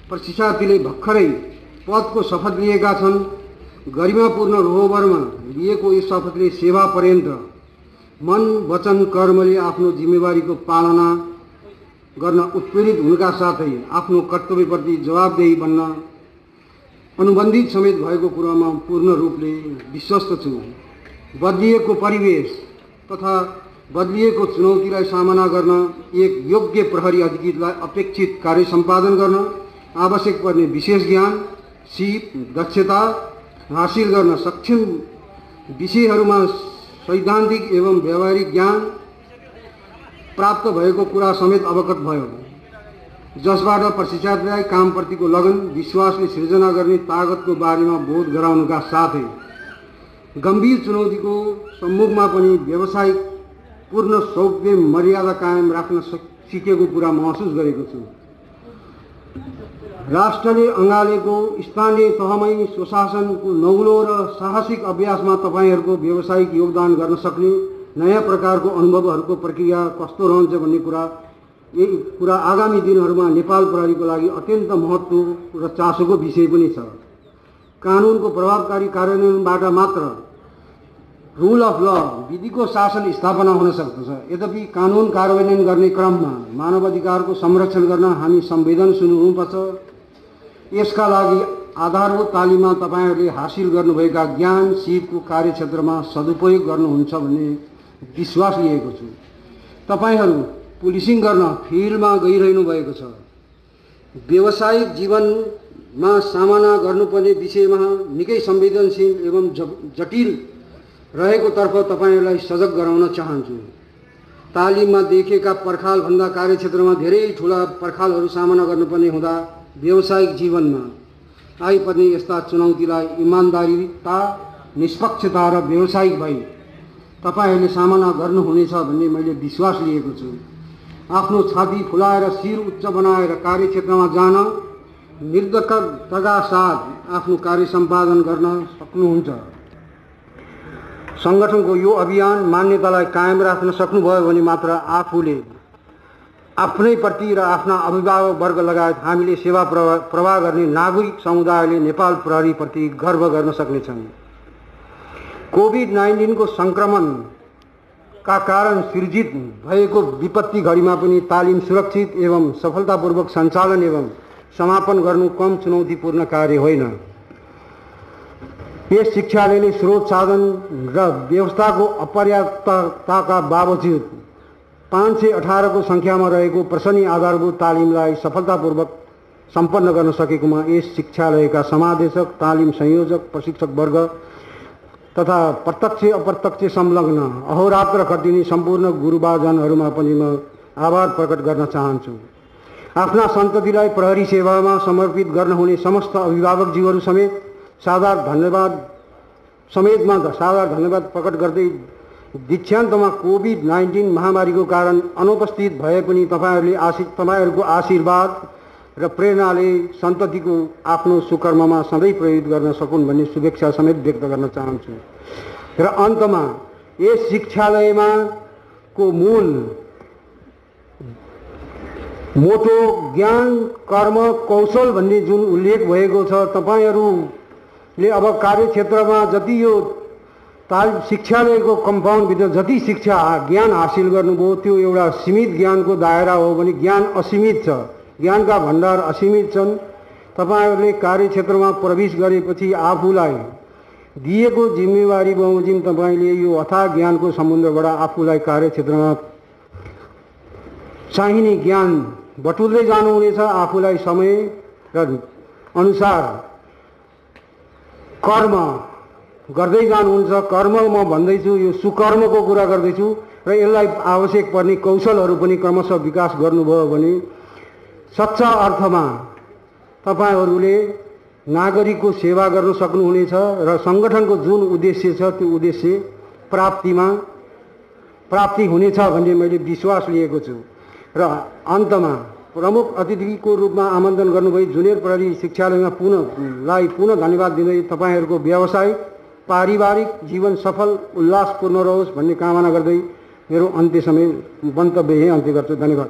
प्रशिक्षार्थीले भर्खरै पदको शपथ लिएका छन्। गरिमापूर्ण रोहबरमा लिएको यस शपथले सेवा पर्यन्त मन, वचन, कर्मले आफ्नो जिम्मेवारीको पालना गर्न उत्प्रेरित हुनुका साथै आफ्नो कर्तव्यप्रति जवाबदेही बन्न अनुबन्धित समेत भएको कुरामा पूर्ण रूपले विश्वस्त छु। बदलिएको परिवेश तथा बदलिएको चुनौतीलाई सामना गर्न एक योग्य प्रहरी अधिकृतलाई अपेक्षित कार्य सम्पादन गर्न आवश्यक पर्ने विशेष ज्ञान, सिप, दक्षता हासिल गर्न सक्षम विषयहरूमा सैद्धान्तिक एवं व्यावहारिक ज्ञान प्राप्त भएको कुरा समेत अवगत भयो, जसबाट प्रशिक्षार्थीलाई कामप्रतिको लगन, विश्वासले सृजना गर्ने तागतको बारेमा बोध गराउनुका साथै गम्भीर चुनौतीको सम्मुखमा पनि व्यावसायिक पूर्ण शौकले मर्यादा कायम राख्न सिकेको कुरा महसुस गरेको छु। राष्ट्रले अँगालेको स्थानीय तहमै स्वशासनको नौलो र साहसिक अभ्यासमा तपाईहरूको व्यावसायिक योगदान गर्न सक्ने नयाँ प्रकारको अनुभवहरूको प्रक्रिया कस्तो रहन्छ भन्ने कुरा आगामी दिनहरूमा नेपाल प्रहरीको लागि अत्यन्त महत्त्व र चासोको विषय पनि छ। कानुनको प्रभावकारी कार्यान्वयनबाट मात्र रूल अफ ल, विधिको शासन स्थापना हुन सक्दछ। यद्यपि कानुन कार्यान्वयन गर्ने क्रममा मानवाधिकारको संरक्षण गर्न हामी संवेदनशील हुनुपर्छ। यसका लागि आधारभूत तालिममा तपाईहरूले हासिल गर्नुभएका ज्ञान, सिपको कार्यक्षेत्रमा सदुपयोग गर्नुहुन्छ भन्ने विश्वास लिएको छु। तपाईहरू पुलिसिङ गर्न फिल्डमा गइरहनु भएको छ। व्यावसायिक जीवनमा सामना गर्नुपर्ने विषयमा निकै संवेदनशील एवं जटिल रहेको तर्फ तपाईहरूलाई सजग गराउन चाहन्छु। तालिममा देखेका पर्खालभन्दा कार्यक्षेत्रमा धेरै ठुला पर्खालहरू सामना गर्नुपर्ने हुँदा व्यावसायिक जीवनमा आइपर्ने यस्ता चुनौतीलाई इमान्दारीता, निष्पक्षता र व्यावसायिक भई तपाईहरूले सामना गर्नुहुनेछ भन्ने मैले विश्वास लिएको छु। आफ्नो छाती फुलाएर शिर उच्च बनाएर कार्यक्षेत्रमा जान निर्धक्कताका साथ आफ्नो कार्य सम्पादन गर्न सक्नुहुन्छ। सङ्गठनको यो अभियान मान्यतालाई कायम राख्न सक्नुभयो भने मात्र आफूले आफ्नै प्रति र आफ्ना अभिभावक वर्ग लगायत हामीले सेवा प्रवाह गर्ने नागरिक समुदायले नेपाल प्रहरीप्रति गर्व गर्न सक्नेछन्। कोभिड-19 को संक्रमणका कारण सृजित भएको विपत्ति घडीमा पनि तालिम सुरक्षित एवं सफलतापूर्वक सञ्चालन एवं समापन गर्नु कम चुनौतीपूर्ण कार्य होइन। यस शिक्षालयले स्रोत साधन र व्यवस्थाको अपर्याप्तताका बावजुद 518 को संख्यामा रहेको प्रशंसनीय आधारभूत तालिमलाई सफलतापूर्वक सम्पन्न गर्न सकेकोमा यस शिक्षालयका समादेशक, तालिम संयोजक, प्रशिक्षक वर्ग तथा प्रत्यक्ष अप्रत्यक्ष संलग्न अहोरात्र खटिने सम्पूर्ण गुरुबाजनहरूमा पनि म आभार प्रकट गर्न चाहन्छु। आफ्ना सन्ततिलाई प्रहरी सेवामा समर्पित गर्न हुने समस्त अभिभावकज्यूहरू समेत सादर धन्यवाद प्रकट गर्दै दीक्षान्तमा कोभिड-19 महामारीको कारण अनुपस्थित भए पनि तपाईहरूको आशीर्वाद र प्रेरणाले सन्ततिको आफ्नो सुकर्ममा सधैँ प्रयोग गर्न सकुन् भन्ने शुभेच्छा समेत व्यक्त गर्न चाहन्छु। र अन्तमा यस शिक्षालयमा को मूल मोटो ज्ञान, कर्म, कौशल भन्ने जुन उल्लेख भएको छ, तपाईहरूले अब कार्यक्षेत्रमा जति यो शिक्षालयको कम्पाउन्डभित्र जति शिक्षा ज्ञान हासिल गर्नुभयो त्यो एउटा सीमित ज्ञानको दायरा हो भने ज्ञान असीमित छ, ज्ञानका भण्डार असीमित छन्। तपाईहरूले कार्यक्षेत्रमा प्रवेश गरेपछि आफूलाई दिएको जिम्मेवारी बमोजिम तपाईले यो अथाह ज्ञानको समुद्रबाट आफूलाई कार्यक्षेत्रमा चाहिने ज्ञान बटुल्दै जानुहुनेछ। आफूलाई समय र अनुसार कर्म गर्दै जानुहुन्छ। कर्म म भन्दैछु, यो सुकर्मको कुरा गर्दैछु र यसलाई आवश्यक पर्ने कौशलहरू पनि क्रमशः विकास गर्नुभयो भने सच्चा अर्थमा तपाईहरूले नागरिकको सेवा गर्न सक्नुहुनेछ र सङ्गठनको जुन उद्देश्य छ त्यो उद्देश्य प्राप्ति हुनेछ भन्ने मैले विश्वास लिएको छु। र अन्तमा प्रमुख अतिथिको रूपमा आमन्त्रण गर्नुभई जुनियर प्रहरी शिक्षालयमा पुनः धन्यवाद दिँदै तपाईहरूको व्यवसाय पारिवारिक जीवन सफल उल्लासपूर्ण रहोस् भन्ने कामना गर्दै मेरो अन्त्य समय मन्तव्य यही अन्त्य गर्छु। धन्यवाद।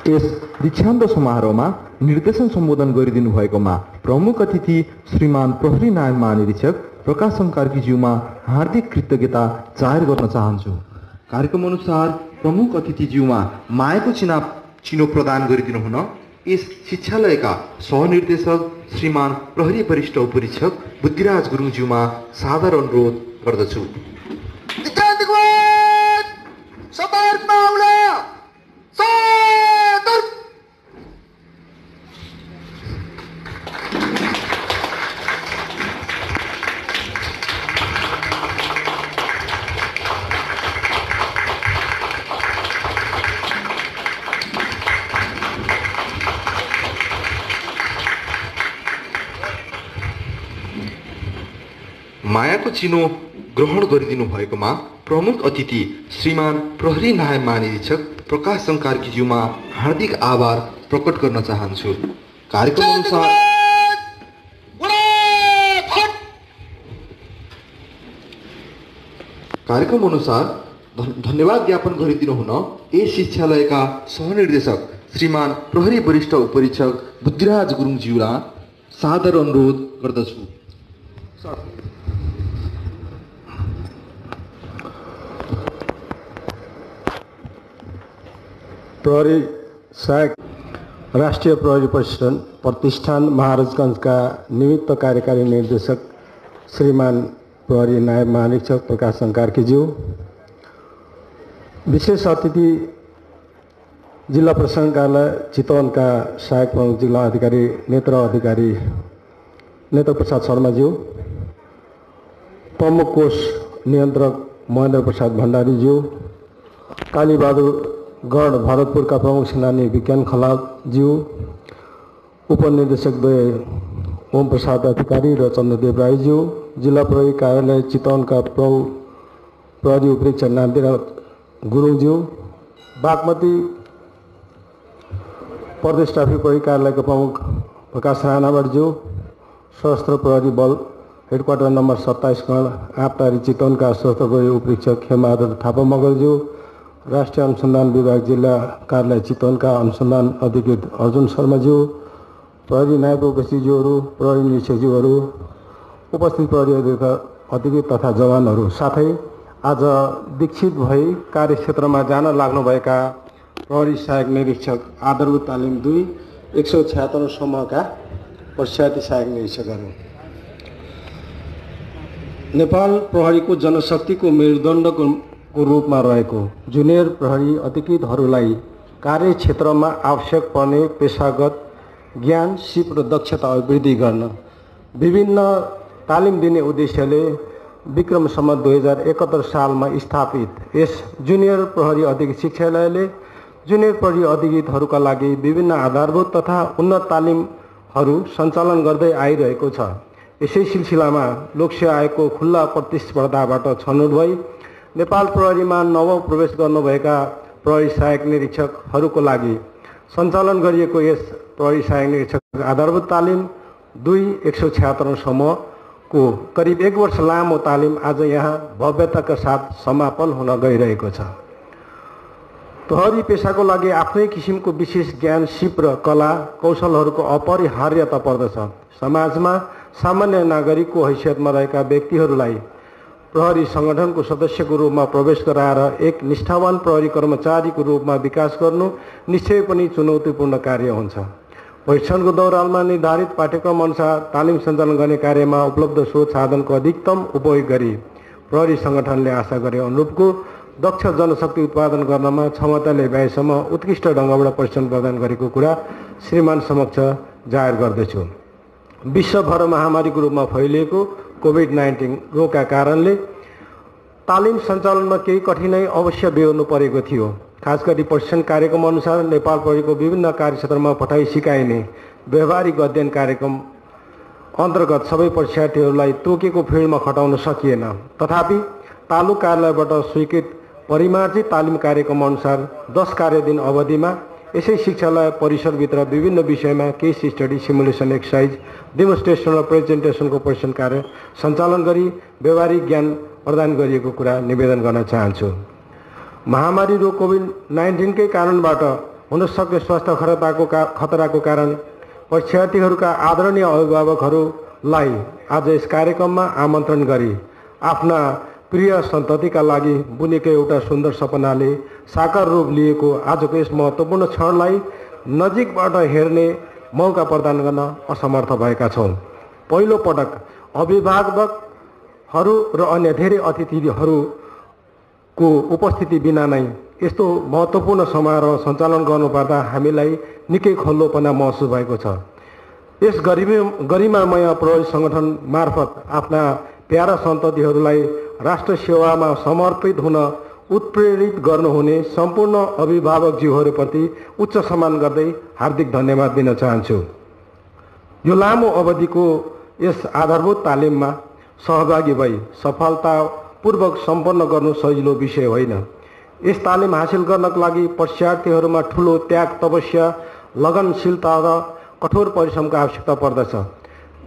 यस दीक्षान्त समारोहमा निर्देशन सम्बोधन गरिदिनु भएकोमा प्रमुख अतिथि श्रीमान प्रहरी नायब महानिरीक्षक प्रकाश कार्कीज्यूमा हार्दिक कृतज्ञता जाहेर गर्न चाहन्छु। कार्यक्रम अनुसार प्रमुख अतिथिज्यूमा मायाको चिनो प्रदान गरिदिनु हुन यस शिक्षालयका सहनिर्देशक श्रीमान प्रहरी वरिष्ठ उपरीक्षक बुद्धिराज गुरुङज्यूमा सादर अनुरोध गर्दछु। मायाको चिनो ग्रहण गरिदिनु भएकोमा प्रमुख अतिथि श्रीमान प्रहरी नायब महानिरीक्षक प्रकाश कार्कीज्यूमा हार्दिक आभार प्रकट गर्न चाहन्छु। कार्यक्रम अनुसार धन्यवाद ज्ञापन गरिदिनु हुन यस शिक्षालयका सहनिर्देशक श्रीमान प्रहरी वरिष्ठ उपरीक्षक बुद्धिराज गुरुङज्यूलाई सादर अनुरोध गर्दछु। प्रहरी सहायक राष्ट्रिय प्रहरी प्रतिष्ठान महाराजगंजका निमित्त कार्यकारी निर्देशक श्रीमान प्रहरी नायब महानिरीक्षक प्रकाश कार्कीज्यू, विशेष अतिथि जिल्ला प्रशासन कार्यालय चितवनका सहायक प्रमुख जिल्ला अधिकारी नेत्र प्रसाद शर्माज्यू, प्रमुख कोष नियन्त्रक महेन्द्र प्रसाद भण्डारीज्यू, कालीबहादुर गढ भरतपुरका प्रमुख सेनानी विज्ञान खलालज्यू, उपनिर्देशक द्वय ओम प्रसाद अधिकारी र चन्द्रदेव राईज्यू, जिल्ला प्रहरी कार्यालय चितवनका प्रहरी उपरीक्षक नामदेव गुरुङज्यू, बागमती प्रदेश ट्राफिक प्रहरी कार्यालयका प्रमुख प्रकाश राणावटज्यू, सशस्त्र प्रहरी बल हेडक्वार्टर नम्बर 27 गण आपटारी चितवनका सशस्त्र प्रहरी उपरीक्षक खेमबहादुर थापा मगरज्यू, राष्ट्रिय अनुसन्धान विभाग जिल्ला कार्यालय चितवनका अनुसन्धान अधिकृत अर्जुन शर्माज्यू, प्रहरी नायब प्रवेशीज्यूहरू, प्रहरी निरीक्षकज्यूहरू, उपस्थित प्रहरी अधिकृत तथा जवानहरू, साथै आज दीक्षित भई कार्यक्षेत्रमा जान लाग्नुभएका प्रहरी सहायक निरीक्षक आधारभूत तालिम 2 176 समूहका प्रशिक्षार्थी सहायक निरीक्षकहरू। नेपाल प्रहरीको जनशक्तिको मेरुदण्डको रूपमा रहेको जुनियर प्रहरी अधिकृतहरूलाई कार्यक्षेत्रमा आवश्यक पर्ने पेशागत ज्ञान, सिप र दक्षता अभिवृद्धि गर्न विभिन्न तालिम दिने उद्देश्यले विक्रम सम्वत 2071 सालमा स्थापित यस जुनियर प्रहरी अधिकृत शिक्षालयले जुनियर प्रहरी अधिकृतहरूका लागि विभिन्न आधारभूत तथा उन्नत तालिमहरू सञ्चालन गर्दै आइरहेको छ। यसै सिलसिलामा लोकसेवा आयोगको खुल्ला प्रतिस्पर्धाबाट छनौट भई नेपाल प्रहरीमा नवौं प्रवेश गर्नुभएका प्रहरी सहायक निरीक्षकहरूको लागि सञ्चालन गरिएको यस प्रहरी सहायक निरीक्षक आधारभूत तालिम 2 176 समूहको करिब 1 वर्ष लामो तालिम आज यहाँ भव्यताका साथ समापन हुन गइरहेको छ। प्रहरी पेशाको लागि आफ्नै किसिमको विशेष ज्ञान, सिप र कला कौशलहरूको अपरिहार्यता पर्दछ। समाजमा सामान्य नागरिकको हैसियतमा रहेका व्यक्तिहरूलाई प्रहरी सङ्गठनको सदस्यको रूपमा प्रवेश गराएर एक निष्ठावान प्रहरी कर्मचारीको रूपमा विकास गर्नु निश्चय पनि चुनौतीपूर्ण कार्य हुन्छ। प्रशिक्षणको दौरानमा निर्धारित पाठ्यक्रम अनुसार तालिम सञ्चालन गर्ने कार्यमा उपलब्ध स्रोत साधनको अधिकतम उपयोग गरी प्रहरी सङ्गठनले आशा गरे अनुरूपको दक्ष जनशक्ति उत्पादन गर्नमा क्षमताले भ्याएसम्म उत्कृष्ट ढङ्गबाट प्रशिक्षण प्रदान गरेको कुरा श्रीमान समक्ष जाहेर गर्दछु। विश्वभर महामारीको रूपमा फैलिएको कोभिड-19 रोगका कारणले तालिम सञ्चालनमा केही कठिनाइ अवश्य बेहोर्नु परेको थियो। खास गरी प्रशिक्षण कार्यक्रम अनुसार नेपाल प्रहरीको विभिन्न कार्यक्षेत्रमा पठाइ सिकाइने व्यवहारिक अध्ययन कार्यक्रम अन्तर्गत सबै परीक्षार्थीहरूलाई तोकेको फिल्डमा खटाउन सकिएन। तथापि तालुक कार्यालयबाट स्वीकृत परिमार्जित तालिम कार्यक्रम अनुसार 10 कार्यदिन अवधिमा यसै शिक्षालय परिसरभित्र विभिन्न विषयमा case study, simulation exercise, demonstration र प्रेजेन्टेसनको प्रशिक्षण कार्य सञ्चालन गरी व्यावहारिक ज्ञान प्रदान गरिएको कुरा निवेदन गर्न चाहन्छु। महामारी रोग कोभिड-19कै कारणबाट हुन सक्ने स्वास्थ्य खतराको कारण परीक्षार्थीहरूका आदरणीय अभिभावकहरूलाई आज यस कार्यक्रममा आमन्त्रण गरी आफ्ना प्रिय सन्ततिका लागि बुनेको एउटा सुन्दर सपनाले साकार रूप लिएको आजको यस महत्त्वपूर्ण क्षणलाई नजिकबाट हेर्ने मौका प्रदान गर्न असमर्थ भएका छौँ। पहिलो पटक अभिभावकहरू र अन्य धेरै अतिथिहरूको उपस्थिति बिना नै यस्तो महत्त्वपूर्ण समारोह सञ्चालन गर्नुपर्दा हामीलाई निकै खल्लोपना महसुस भएको छ। यस गरिमामय प्रहरी सङ्गठन मार्फत आफ्ना प्यारा सन्ततिहरूलाई राष्ट्र सेवामा समर्पित हुन उत्प्रेरित गर्नुहुने सम्पूर्ण अभिभावकज्यूहरूप्रति उच्च सम्मान गर्दै हार्दिक धन्यवाद दिन चाहन्छु। यो लामो अवधिको यस आधारभूत तालिममा सहभागी भई सफलतापूर्वक सम्पन्न गर्नु सजिलो विषय होइन। यस तालिम हासिल गर्नको लागि परीक्षार्थीहरूमा ठुलो त्याग, तपस्या, लगनशीलता र कठोर परिश्रमको आवश्यकता पर्दछ।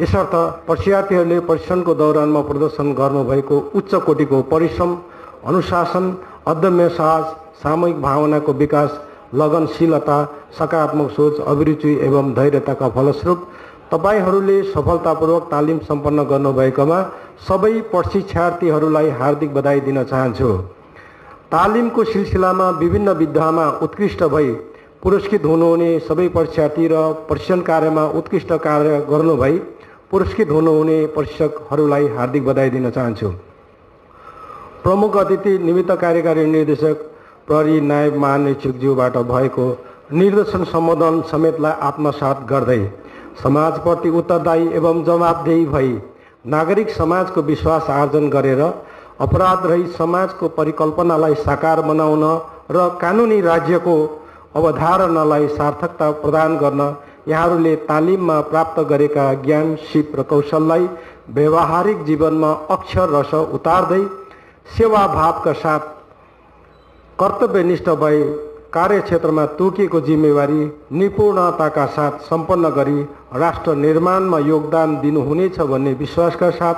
यसर्थ परीक्षार्थीहरूले प्रशिक्षणको दौरानमा प्रदर्शन गर्नुभएको उच्च कोटिको परिश्रम, अनुशासन, अदम्य साहस, सामूहिक भावनाको विकास, लगनशीलता, सकारात्मक सोच, अभिरुचि एवं धैर्यताका फलस्वरूप तपाईहरूले सफलतापूर्वक तालिम सम्पन्न गर्नुभएकोमा सबै प्रशिक्षार्थीहरूलाई हार्दिक बधाई दिन चाहन्छु। तालिमको सिलसिलामा विभिन्न विधामा उत्कृष्ट भई पुरस्कृत हुनुहुने सबै परीक्षार्थी र प्रशिक्षण कार्यमा उत्कृष्ट कार्य गर्नुभई पुरस्कृत हुनुहुने प्रशिक्षकहरूलाई हार्दिक बधाई दिन चाहन्छु। प्रमुख अतिथि निमित्त कार्यकारी निर्देशक प्रहरी नायब महानिरीक्षकज्यूबाट भएको निर्देशन सम्बोधन समेतलाई आत्मसात गर्दै समाजप्रति उत्तरदायी एवं जवाबदेही भई नागरिक समाजको विश्वास आर्जन गरेर अपराधरहित समाजको परिकल्पनालाई साकार बनाउन र कानुनी राज्यको अवधारणालाई सार्थकता प्रदान गर्न यहाँहरूले तालिममा प्राप्त गरेका ज्ञान, सिप र कौशललाई व्यवहारिक जीवनमा अक्षर रस उतार्दै सेवाभावका साथ कर्तव्यनिष्ठ भई कार्यक्षेत्रमा तोकिएको जिम्मेवारी निपुणताका साथ सम्पन्न गरी राष्ट्र निर्माणमा योगदान दिनुहुनेछ भन्ने विश्वासका साथ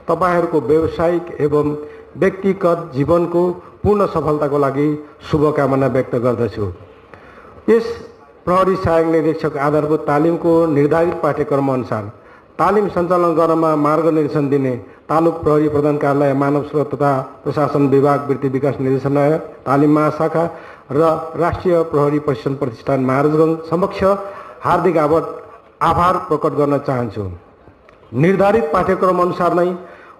तपाईहरूको व्यावसायिक एवं व्यक्तिगत जीवनको पूर्ण सफलताको लागि शुभकामना व्यक्त गर्दछु। यस प्रहरी सहायक निरीक्षक आधारभूत तालिमको निर्धारित पाठ्यक्रम अनुसार तालिम सञ्चालन गर्नमा मार्गनिर्देशन दिने तालुक प्रहरी प्रधान कार्यालय, मानव स्रोत तथा प्रशासन विभाग, वृत्ति विकास निर्देशनालय, तालिम महाशाखा र राष्ट्रिय प्रहरी प्रशिक्षण प्रतिष्ठान महाराजगञ्ज समक्ष हार्दिक आभार प्रकट गर्न चाहन्छु। निर्धारित पाठ्यक्रम अनुसार नै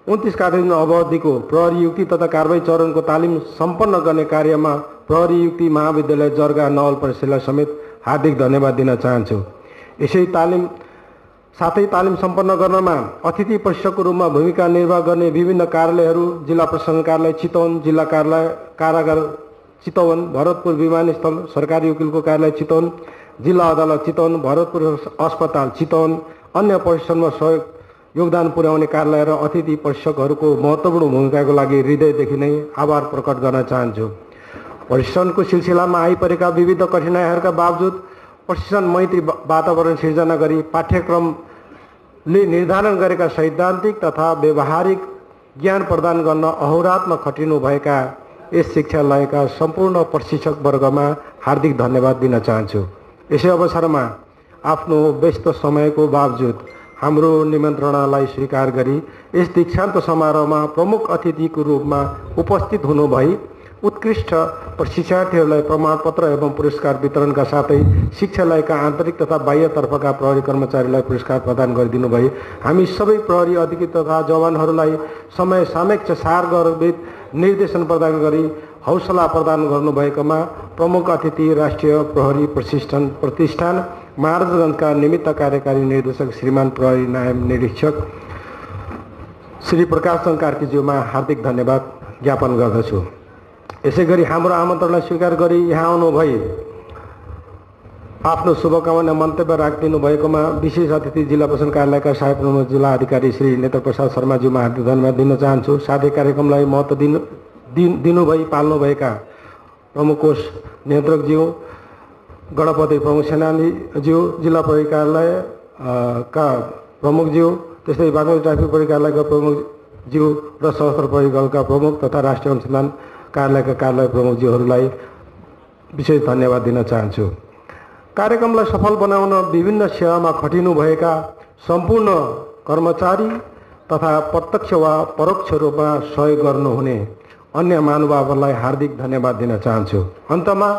29 कार्य अवधिको प्रहरी युक्ति तथा कारबाही चरणको तालिम सम्पन्न गर्ने कार्यमा प्रहरी युक्ति महाविद्यालय जर्गा नवलपरासीलाई समेत हार्दिक धन्यवाद दिन चाहन्छु। साथै तालिम सम्पन्न गर्नमा अतिथि प्रशिक्षकको रूपमा भूमिका निर्वाह गर्ने विभिन्न कार्यालयहरू, जिल्ला प्रशासन कार्यालय चितवन, जिल्ला कार्यालय कारागार चितवन, भरतपुर विमानस्थल सरकारी वकिलको कार्यालय चितवन, जिल्ला अदालत चितवन, भरतपुर अस्पताल चितवन, अन्य प्रशिक्षणमा सहयोग योगदान पुर्याउने कार्यालय र अतिथि प्रशिक्षकहरूको महत्त्वपूर्ण भूमिकाको लागि हृदयदेखि नै आभार प्रकट गर्न चाहन्छु। प्रशिक्षणको सिलसिलामा आइपरेका विविध कठिनाइहरूका बावजुद प्रशिक्षण मैत्री वातावरण सिर्जना गरी पाठ्यक्रमले निर्धारण गरेका सैद्धान्तिक तथा व्यावहारिक ज्ञान प्रदान गर्न अहोरात्रमा खटिनुभएका यस शिक्षालयका सम्पूर्ण प्रशिक्षक वर्गमा हार्दिक धन्यवाद दिन चाहन्छु। यसै अवसरमा आफ्नो व्यस्त समयको बावजुद हाम्रो निमन्त्रणालाई स्वीकार गरी यस दीक्षान्त समारोहमा प्रमुख अतिथिको रूपमा उपस्थित हुनुभई उत्कृष्ट प्रशिक्षार्थीहरूलाई प्रमाणपत्र एवं पुरस्कार वितरणका साथै शिक्षालयका आन्तरिक तथा बाह्यतर्फका प्रहरी कर्मचारीलाई पुरस्कार प्रदान गरिदिनु भई हामी सबै प्रहरी अधिकृत तथा जवानहरूलाई समय सापेक्ष सारगर्भित निर्देशन प्रदान गरी हौसला प्रदान गर्नुभएकोमा प्रमुख अतिथि राष्ट्रिय प्रहरी प्रशिक्षण प्रतिष्ठान महाराजगञ्जका निमित्त कार्यकारी निर्देशक श्रीमान प्रहरी नायब निरीक्षक श्री प्रकाश चन्द्र कार्कीज्यूमा हार्दिक धन्यवाद ज्ञापन गर्दछु। यसै गरी हाम्रो आमन्त्रणलाई स्वीकार गरी यहाँ आउनुभई आफ्नो शुभकामना मन्तव्य राखिदिनु भएकोमा विशेष अतिथि जिल्ला प्रशासन कार्यालयका सहायक प्रमुख जिल्ला अधिकारी श्री नेत्र प्रसाद शर्माज्यूमा हार्दिक धन्यवाद दिन चाहन्छु। साथै कार्यक्रमलाई महत्त्व दिनुभई पाल्नुभएका प्रमुख कोष नियन्त्रकज्यू, गणपति प्रमुख सेनानीज्यू, जिल्ला प्रहरी कार्यालय का प्रमुखज्यू, त्यस्तै बागमती ट्राफिक प्रहरी कार्यालयका प्रमुखज्यू र सशस्त्र प्रहरी बलका प्रमुख तथा राष्ट्रिय अनुसन्धान कार्यालयका कार्यालय प्रमुखज्यूहरूलाई विशेष धन्यवाद दिन चाहन्छु। कार्यक्रमलाई सफल बनाउन विभिन्न सेवामा खटिनुभएका सम्पूर्ण कर्मचारी तथा प्रत्यक्ष वा परोक्ष रूपमा सहयोग गर्नुहुने अन्य महानुभावहरूलाई हार्दिक धन्यवाद दिन चाहन्छु। अन्तमा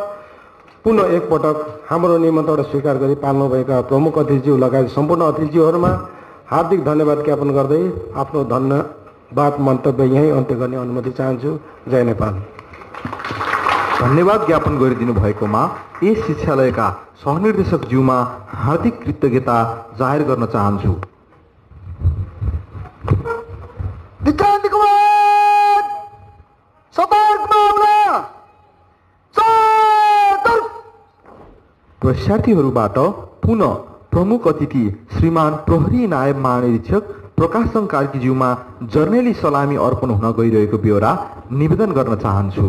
पुनः एकपटक हाम्रो निमन्त्रण स्वीकार गरी पाल्नुभएका प्रमुख अतिथिज्यू लगायत सम्पूर्ण अतिथिज्यूहरूमा हार्दिक धन्यवाद ज्ञापन गर्दै आफ्नो धन्यवाद मन्तव्य यहीँ अन्त्य गर्ने अनुमति चाहन्छु। जय नेपाल। धन्यवाद ज्ञापन गरिदिनु भएकोमा यस शिक्षालयका सहनिर्देशकज्यूमा हार्दिक कृतज्ञता जाहेर गर्न चाहन्छु। प्रशिक्षार्थीहरूबाट पुनः प्रमुख अतिथि श्रीमान प्रहरी नायब महानिरीक्षक प्रकाश चन्द्र कार्कीज्यूमा जर्नेली सलामी अर्पण हुन गइरहेको ब्यौरा निवेदन गर्न चाहन्छु।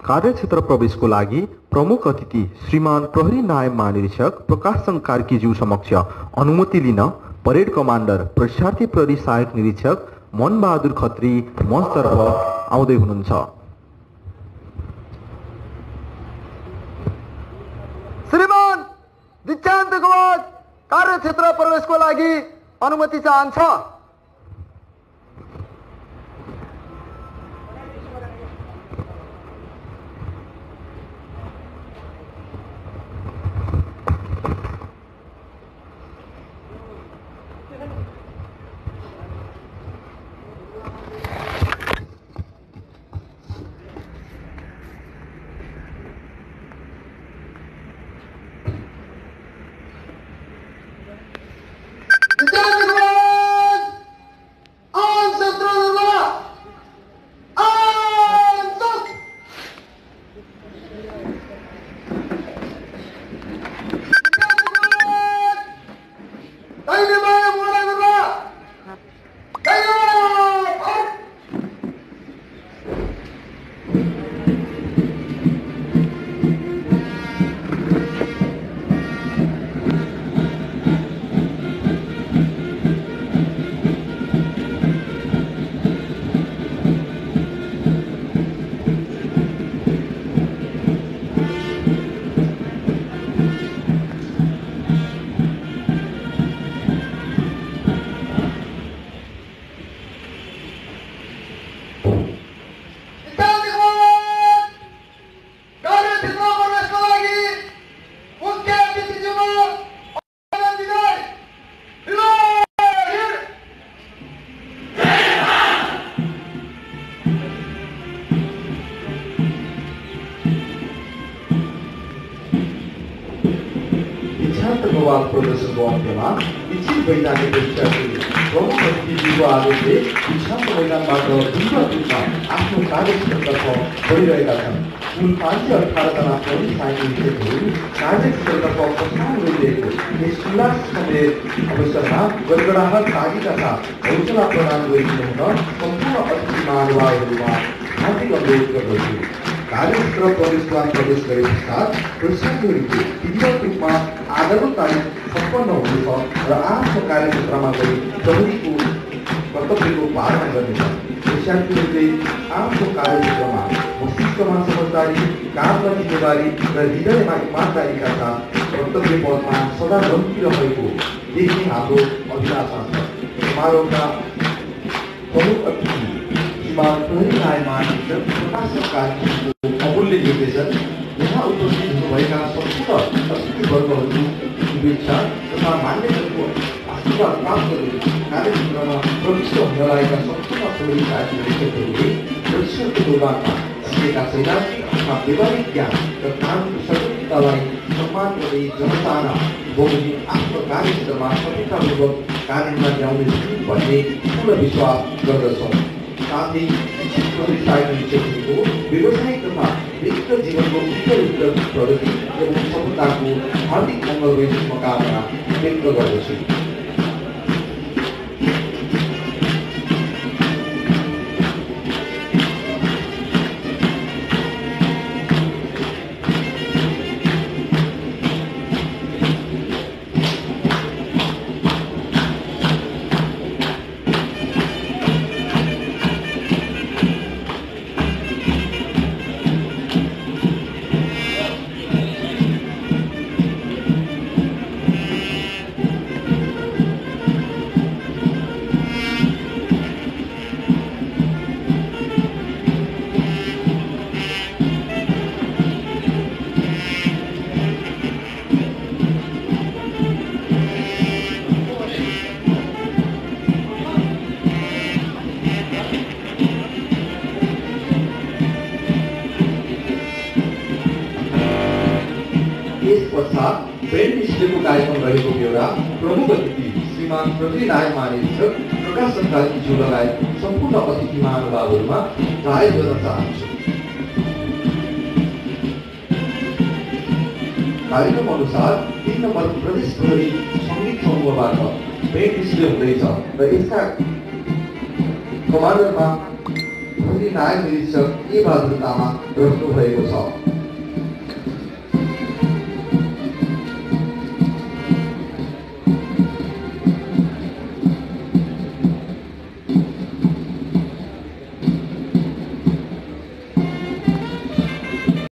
कार्यक्षेत्र प्रवेशको लागि प्रमुख अतिथि श्रीमान प्रहरी नायब महानिरीक्षक प्रकाशचन्द्र कार्कीज्यू समक्ष अनुमति लिन परेड कमान्डर प्रशिक्षार्थी प्रहरी सहायक निरीक्षक मनबहादुर खत्री मञ्चतर्फ आउँदै हुनुहुन्छ। श्रीमान दीक्षान्त गवाज कार्यक्षेत्र प्रवेशको लागि अनुमति चाहन्छ। प्रदर्शनको अन्त्यमा इच्छित वैज्ञानिक परीक्षार्थी प्रमुख अतिथिको आदेशले दीक्षान्त मैदानबाट विधिवत रूपमा आफ्नो कार्यक्षेत्रतर्फ बढिरहेका छन्। कुल 518 जना प्रहरी सहायक निरीक्षकहरू कार्यक्षेत्रतर्फ प्रस्थान गरिरहेको यस उल्लासमय अवसरमा गडगडाहट तालीका साथ हौसला प्रदान गरिदिनु हुन सम्पूर्ण अतिथि महानुभावहरूमा हार्दिक अनुरोध गर्दछु। कार्यक्षेत्र प्रवेशद्वार प्रवेश गरे पश्चात परीक्षार्थीहरूको विधिवत रूपमा आधारभूत तालिम सम्पन्न हुनेछ र आफ्नो कार्यक्षेत्रमा गई प्रहरीको कर्तव्यको पालना गर्नेछ। परीक्षार्थीहरूले आफ्नो कार्यक्षेत्रमा मस्तिष्कमा समझदारी, काममा जिम्मेवारी र हृदयमा इमानदारीका साथ कर्तव्य पथमा सदा रहिरहेको देख्ने हाम्रो अभिलाषा छ। समारोहका प्रमुख अतिथि श्रीमान प्रहरी नायब महानिरीक्षक प्रकाशचन्द्र कार्कीको अमूल्य निर्देशन, यहाँ उपस्थित हुनुभएका सम्पूर्ण अतिथिवर्गहरूको शुभेच्छा तथा मान्यताको आशीर्वाद प्राप्त गरी कार्यक्षेत्रमा प्रविष्ट हुन लागेका सम्पूर्ण प्रहरी सहायक निरीक्षकहरूले परीक्षाको दौरानमा सिकेका सैद्धान्तिक तथा व्यावहारिक ज्ञान र कानुनको सचेततालाई सम्मान गर्दै जनचाहना बोक्दै आफ्नो कार्यक्षेत्रमा सफलतापूर्वक कार्यान्वयन ल्याउनेछन् भन्ने पूर्ण विश्वास गर्दछौँ। साथै इच्छित प्रहरी सहायक निरीक्षकहरूको व्यावसायिक तथा व्यक्तिगत जीवनको उत्तरोत्तर प्रगति एवं सफलताको हार्दिक मङ्गलमय शुभकामना व्यक्त गर्दछु। बैंड डिस्प्लेको कार्यक्रम रहेको बेहोरा प्रमुख अतिथि श्रीमान प्रहरी नायब महानिरीक्षक प्रकाशचन्द्र कार्कीज्यू लगायत सम्पूर्ण अतिथि महानुभावहरूमा जाहेर गर्न चाहन्छु। कार्यक्रम अनुसार 3 नम्बर प्रदेश प्रहरी सङ्गीत समूहबाट बैंड डिस्प्ले हुँदैछ र यसका कमान्डरमा प्रहरी नायक निरीक्षक ए बहादुर तामाङ रहनु भएको छ।